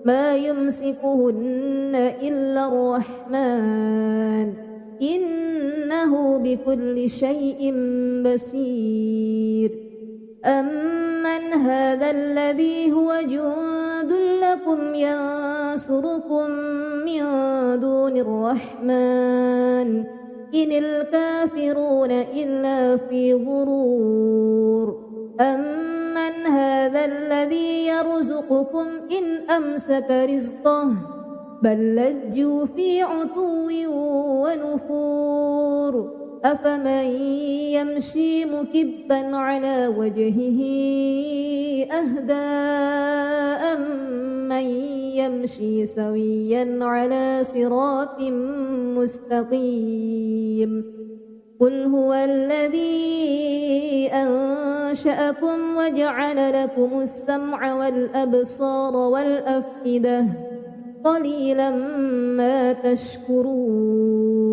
ما يمسكهن إلا الرحمن إنه بكل شيء بصير أمن هذا الذي هو جند لكم ينصركم من دون الرحمن إن الكافرون إلا في غرور أمن هذا الذي يرزقكم إن أمسك رزقه بل لجوا في عتو ونفور أفمن يمشي مكبا على وجهه أهدى أمن يمشي سويا على صراط مستقيم قل هو الذي أنشأكم وجعل لكم السمع والأبصار والأفئدة قليلا ما تشكرون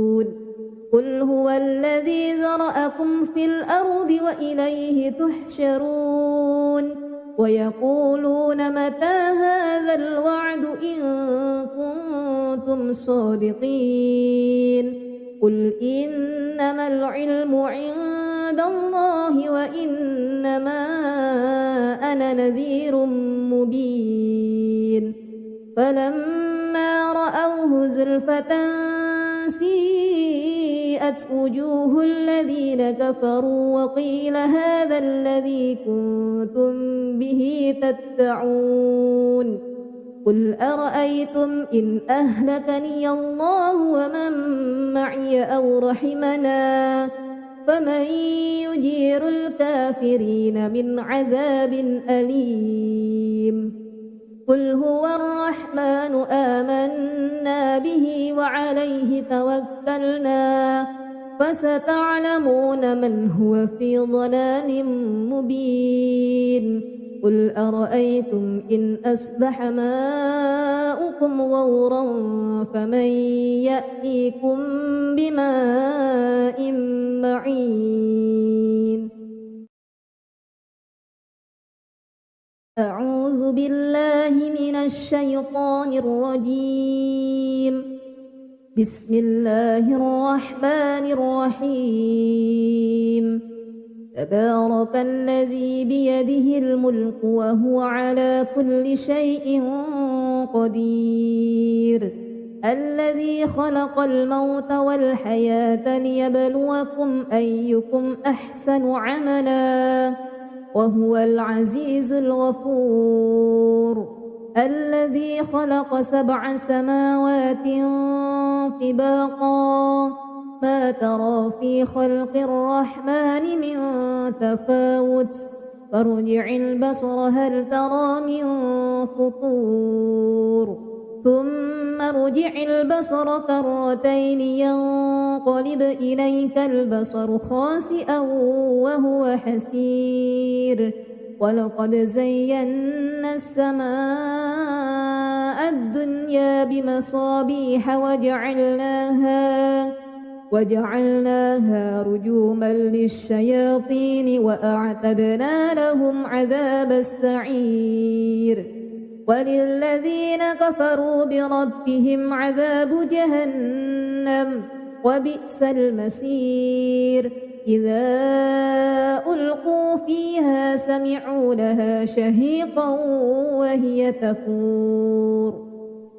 قل هو الذي ذرأكم في الأرض وإليه تحشرون ويقولون متى هذا الوعد إن كنتم صادقين قل إنما العلم عند عند الله وإنما أنا نذير مبين فلما رأوه زلفة سيئت وجوه الذين كفروا وقيل هذا الذي كنتم به تدعون قل أرأيتم إن أهلكني الله ومن معي أو رحمنا فمن يجير الكافرين من عذاب أليم قل هو الرحمن آمنا به وعليه توكلنا فستعلمون من هو في ضلال مبين قل أرأيتم إن أصبح ماؤكم غورا فمن يأتيكم بماء معين أعوذ بالله من الشيطان الرجيم بسم الله الرحمن الرحيم تبارك الذي بيده الملك وهو على كل شيء قدير الذي خلق الموت والحياة ليبلوكم أيكم أحسن عملا وهو العزيز الغفور الذي خلق 7 سماوات طباقا ما ترى في خلق الرحمن من تفاوت فارجع البصر هل ترى من فطور ثم ارجع البصر كرتين ينقلب إليك البصر خاسئا وهو حسير ولقد زينا السماء الدنيا بمصابيح وجعلناها رجوما للشياطين وأعتدنا لهم عذاب السعير وللذين كفروا بربهم عذاب جهنم وبئس المصير إذا ألقوا فيها سمعوا لها شهيقا وهي تفور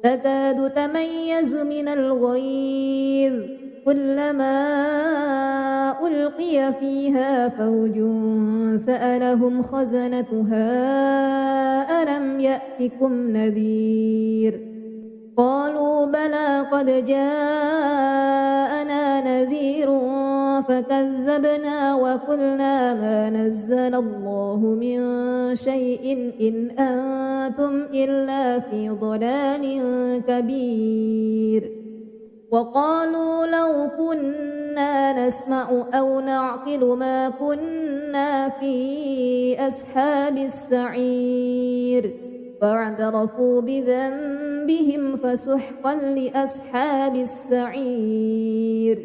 تكاد تميز من الغيظ كلما ألقي فيها فوج سألهم خزنتها ألم يأتكم نذير قالوا بلى قد جاءنا نذير فكذبنا وقلنا ما نزل الله من شيء إن أنتم إلا في ضلال كبير وقالوا لو كنا نسمع أو نعقل ما كنا في أصحاب السعير فاعترفوا بذنبهم فسحقا لأصحاب السعير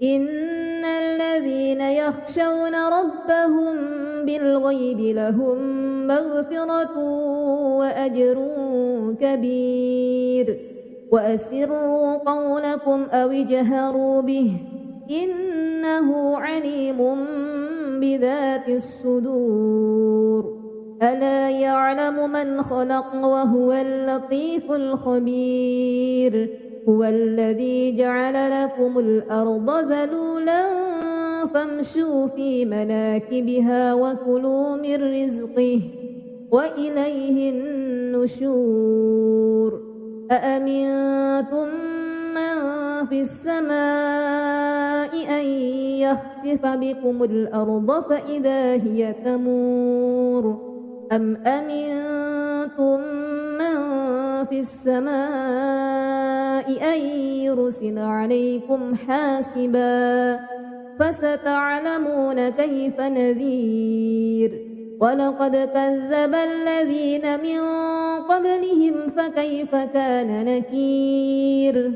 إن الذين يخشون ربهم بالغيب لهم مغفرة وأجر كبير وأسروا قولكم أو اجهروا به إنه عليم بذات الصدور ألا يعلم من خلق وهو اللطيف الخبير هو الذي جعل لكم الأرض ذلولا فامشوا في مناكبها وكلوا من رزقه وإليه النشور أأمنتم من في السماء أن يخسف بكم الأرض فإذا هي تمور أم أمنتم من في السماء أن يرسل عليكم حاسبا فستعلمون كيف نذير ولقد كذب الذين من قبلهم فكيف كان نكير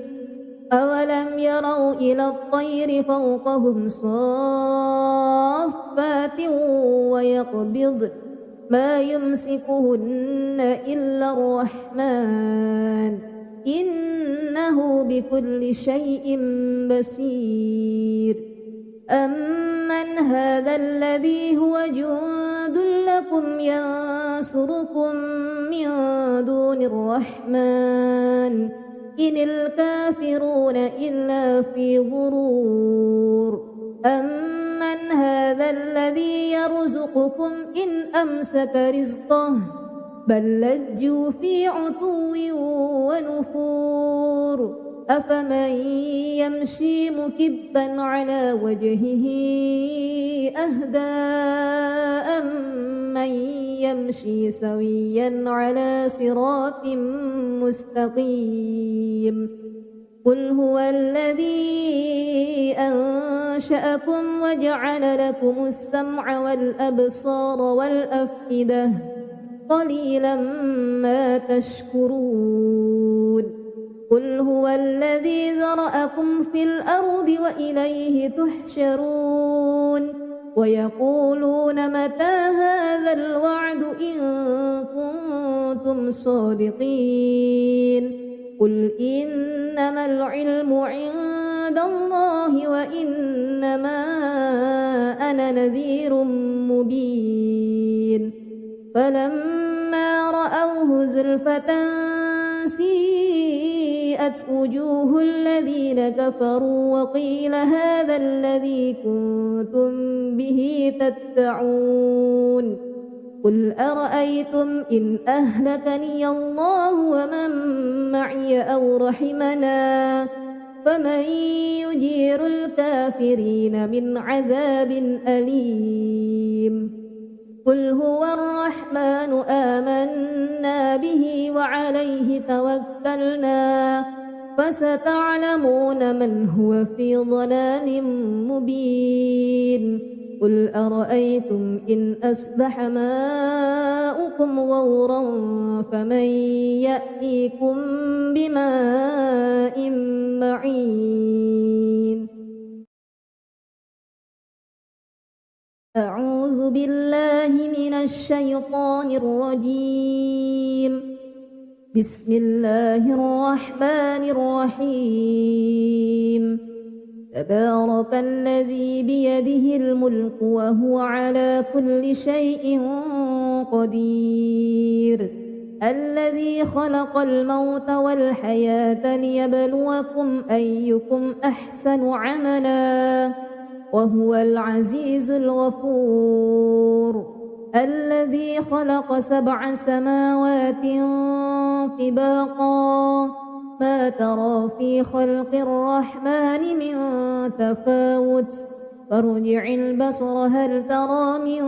أولم يروا إلى الطير فوقهم صافات ويقبضن ما يمسكهن إلا الرحمن إنه بكل شيء بصير أمن هذا الذي هو جند لكم ينصركم من دون الرحمن إن الكافرون إلا في غرور أمن هذا الذي يرزقكم إن أمسك رزقه بل لجوا في عتو ونفور أفمن يمشي مكبا على وجهه أهدى أمن يمشي سويا على صراط مستقيم قل هو الذي أنشأكم وجعل لكم السمع والأبصار والأفئدة قليلا ما تشكرون قل هو الذي ذرأكم في الأرض وإليه تحشرون ويقولون متى هذا الوعد إن كنتم صادقين قل إنما العلم عند الله وإنما أنا نذير مبين فلما رأوه زلفة سيئت وجوه الذين كفروا وقيل هذا الذي كنتم به تدعون قل أرأيتم إن أهلكني الله ومن معي أو رحمنا فمن يجير الكافرين من عذاب أليم قل هو الرحمن آمنا به وعليه توكلنا فستعلمون من هو في ضلال مبين قل أرأيتم إن أصبح ماؤكم غورا فمن يأتيكم بماء معين أعوذ بالله من الشيطان الرجيم بسم الله الرحمن الرحيم تبارك الذي بيده الملك وهو على كل شيء قدير الذي خلق الموت والحياة ليبلوكم أيكم أحسن عملا وهو العزيز الغفور الذي خلق 7 سماوات طباقا ما ترى في خلق الرحمن من تفاوت فارجع البصر هل ترى من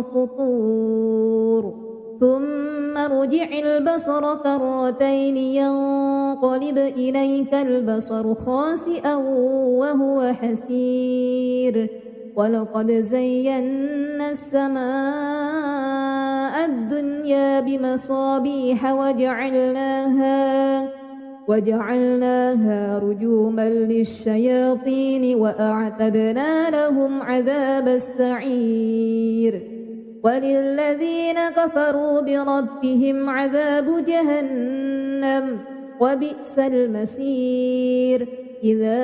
فطور ثم ارجع البصر كرتين ينقلب إليك البصر خاسئا وهو حسير ولقد زينا السماء الدنيا بمصابيح وجعلناها رجوما للشياطين وأعتدنا لهم عذاب السعير وللذين كفروا بربهم عذاب جهنم وبئس المصير إذا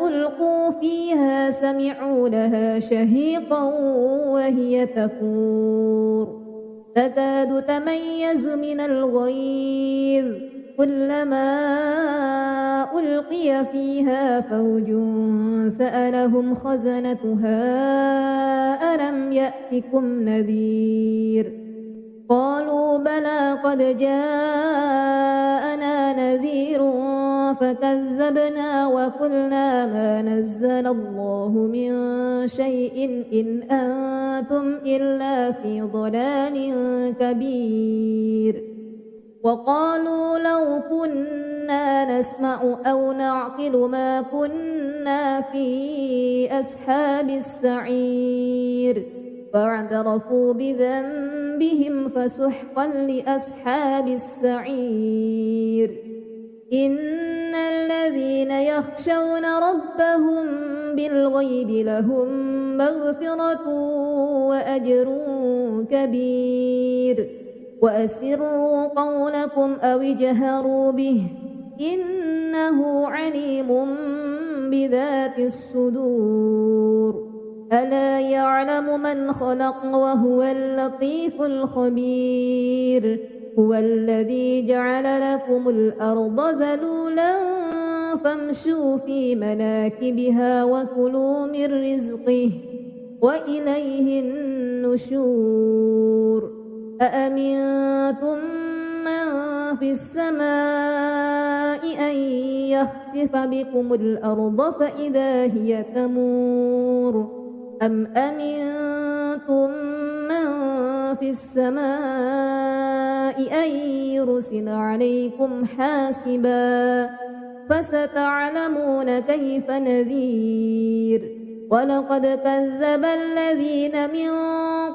ألقوا فيها سمعوا لها شهيقا وهي تفور تكاد تميز من الغيظ كلما ألقي فيها فوج سألهم خزنتها ألم يأتكم نذير قالوا بلى قد جاءنا نذير فكذبنا وقلنا ما نزل الله من شيء إن أنتم إلا في ضلال كبير وقالوا لو كنا نسمع أو نعقل ما كنا في أصحاب السعير فاعترفوا بذنبهم فسحقا لأصحاب السعير إن الذين يخشون ربهم بالغيب لهم مغفرة وأجر كبير وأسروا قولكم أو اجهروا به إنه عليم بذات الصدور ألا يعلم من خلق وهو اللطيف الخبير هو الذي جعل لكم الأرض ذلولا فامشوا في مناكبها وكلوا من رزقه وإليه النشور أأمنتم من في السماء أن يخسف بكم الأرض فإذا هي تمور أم أمنتم من في السماء أن يرسل عليكم حاسبا فستعلمون كيف نذير ولقد كذب الذين من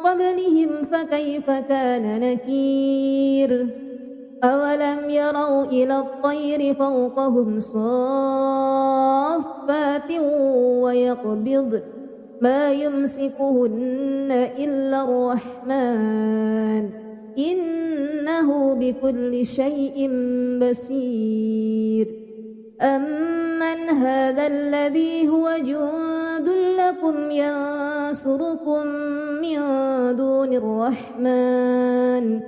قبلهم فكيف كان نكير أولم يروا إلى الطير فوقهم صافات ويقبضن ما يمسكهن إلا الرحمن إنه بكل شيء بصير أمن هذا الذي هو جند لكم ينصركم من دون الرحمن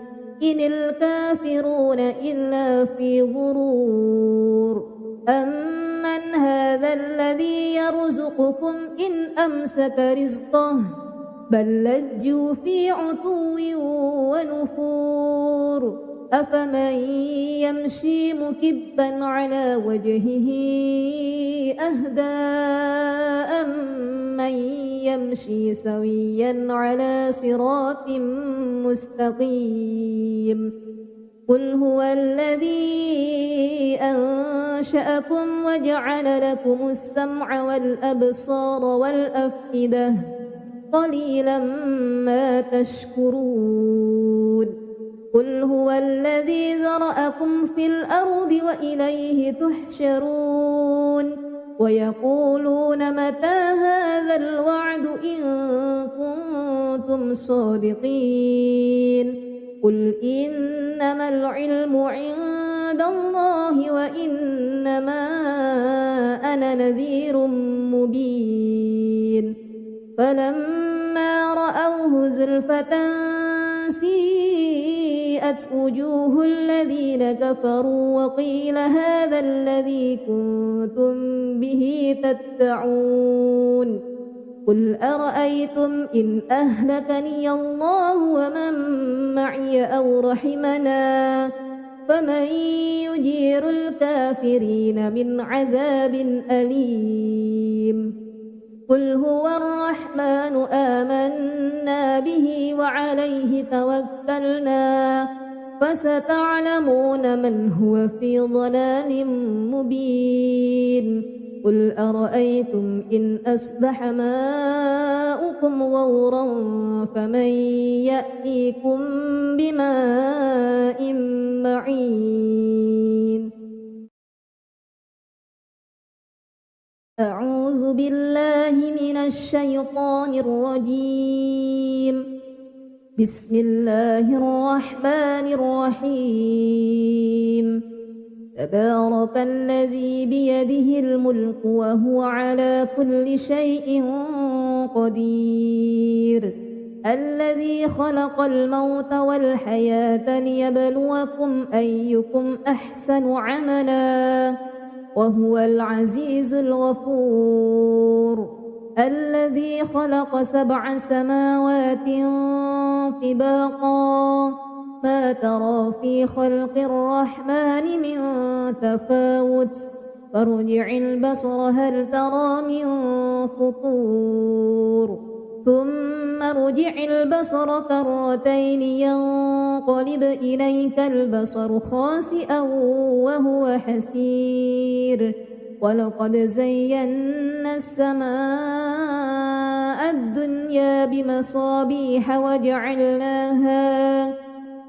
إن الكافرون إلا في غرور أمن هذا الذي يرزقكم إن أمسك رزقه بل لجوا في عتو ونفور أفمن يمشي مكبا على وجهه أهدى أمن يمشي سويا على صراط مستقيم قل هو الذي أنشأكم وجعل لكم السمع والأبصار والأفئدة قليلا ما تشكرون قل هو الذي ذرأكم في الأرض وإليه تحشرون ويقولون متى هذا الوعد إن كنتم صادقين قل إنما العلم عند الله وإنما أنا نذير مبين فلما رأوه زلفة سيئت وجوه الذين كفروا وقيل هذا الذي كنتم به تدعون قل أرأيتم إن أهلكني الله ومن معي أو رحمنا فمن يجير الكافرين من عذاب أليم قل هو الرحمن آمنا به وعليه توكلنا فستعلمون من هو في ضلال مبين قل أرأيتم إن أصبح ماؤكم غورا فمن يأتيكم بماء معين أعوذ بالله من الشيطان الرجيم بسم الله الرحمن الرحيم تبارك الذي بيده الملك وهو على كل شيء قدير الذي خلق الموت والحياة ليبلوكم أيكم أحسن عملا وهو العزيز الغفور الذي خلق 7 سماوات طباقا ما ترى في خلق الرحمن من تفاوت فارجع البصر هل ترى من فطور ثم ارجع البصر كرتين ينقلب إليك البصر خاسئا وهو حسير ولقد زينا السماء الدنيا بمصابيح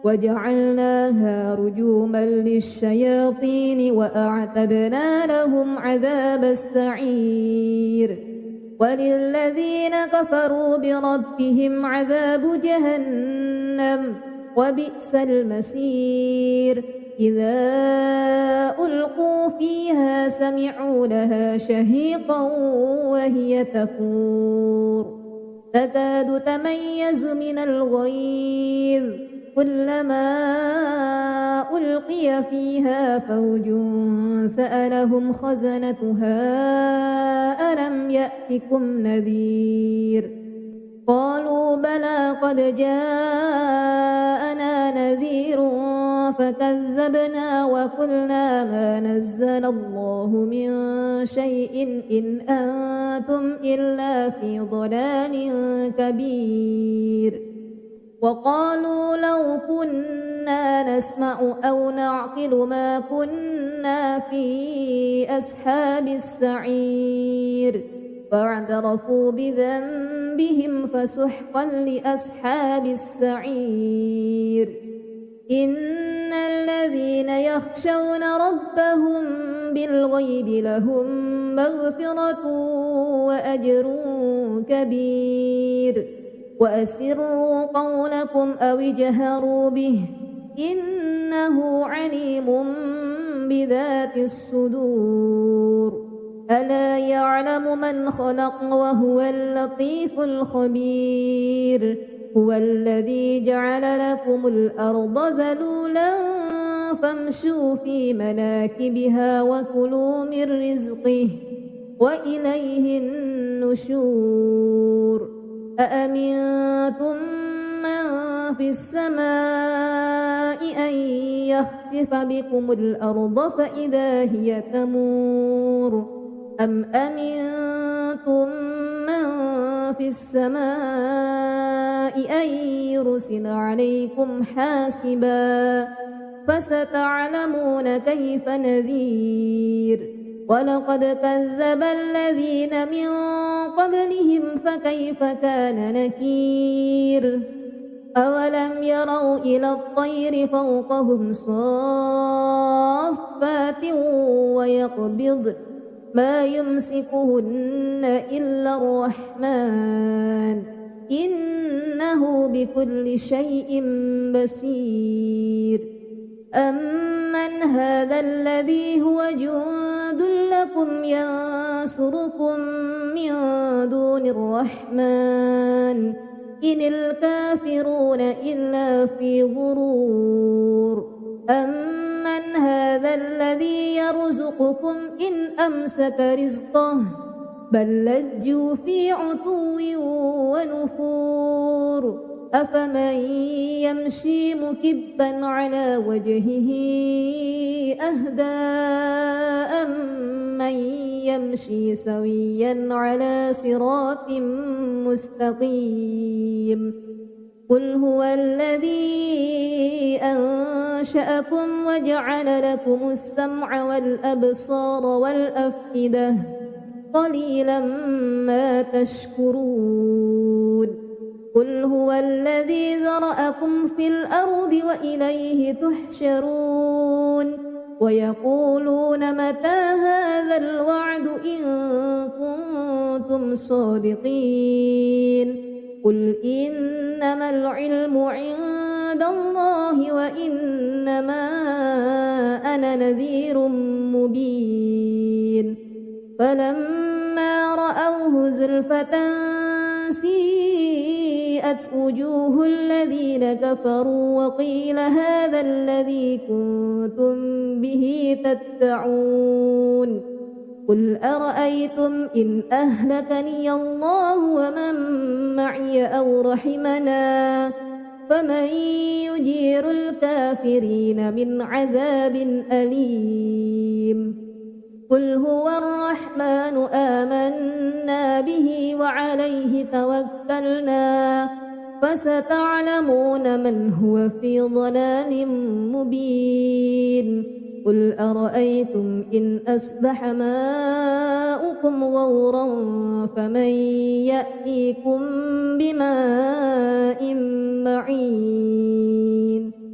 وجعلناها رجوما للشياطين وأعتدنا لهم عذاب السعير وللذين كفروا بربهم عذاب جهنم وبئس المصير إذا ألقوا فيها سمعوا لها شهيقا وهي تفور تكاد تميز من الغيظ كلما ألقي فيها فوج سألهم خزنتها ألم يأتكم نذير قالوا بلى قد جاءنا نذير فكذبنا وقلنا ما نزل الله من شيء إن أنتم إلا في ضلال كبير وقالوا لو كنا نسمع أو نعقل ما كنا في أصحاب السعير فاعترفوا بذنبهم فسحقا لأصحاب السعير إن الذين يخشون ربهم بالغيب لهم مغفرة وأجر كبير وأسروا قولكم أو اجهروا به إنه عليم بذات الصدور ألا يعلم من خلق وهو اللطيف الخبير هو الذي جعل لكم الأرض ذلولا فامشوا في مناكبها وكلوا من رزقه وإليه النشور أأمنتم من في السماء أن يخسف بكم الأرض فإذا هي تمور أم أمنتم من في السماء أن يرسل عليكم حاسبا فستعلمون كيف نذير ولقد كذب الذين من قبلهم فكيف كان نكير أولم يروا إلى الطير فوقهم صافات ويقبضن ما يمسكهن إلا الرحمن إنه بكل شيء بصير أمن هذا الذي هو جند لكم ينصركم من دون الرحمن إن الكافرون إلا في غرور أمن هذا الذي يرزقكم إن أمسك رزقه بل لجوا في عتو ونفور أفمن يمشي مكبا على وجهه أهدى أمن يمشي سويا على صراط مستقيم قل هو الذي أنشأكم وجعل لكم السمع والأبصار والأفئدة قليلا ما تشكرون قل هو الذي ذرأكم في الأرض وإليه تحشرون ويقولون متى هذا الوعد إن كنتم صادقين قل إنما العلم عند الله وإنما أنا نذير مبين فلما رأوه زلفة سيئت وجوه الذين كفروا وقيل هذا الذي كنتم به تدعون قل أرأيتم إن أهلكني الله ومن معي أو رحمنا فمن يجير الكافرين من عذاب أليم قل هو الرحمن آمنا به وعليه توكلنا فستعلمون من هو في ضلال مبين قل أرأيتم إن أصبح ماؤكم غورا فمن يأتيكم بماء معين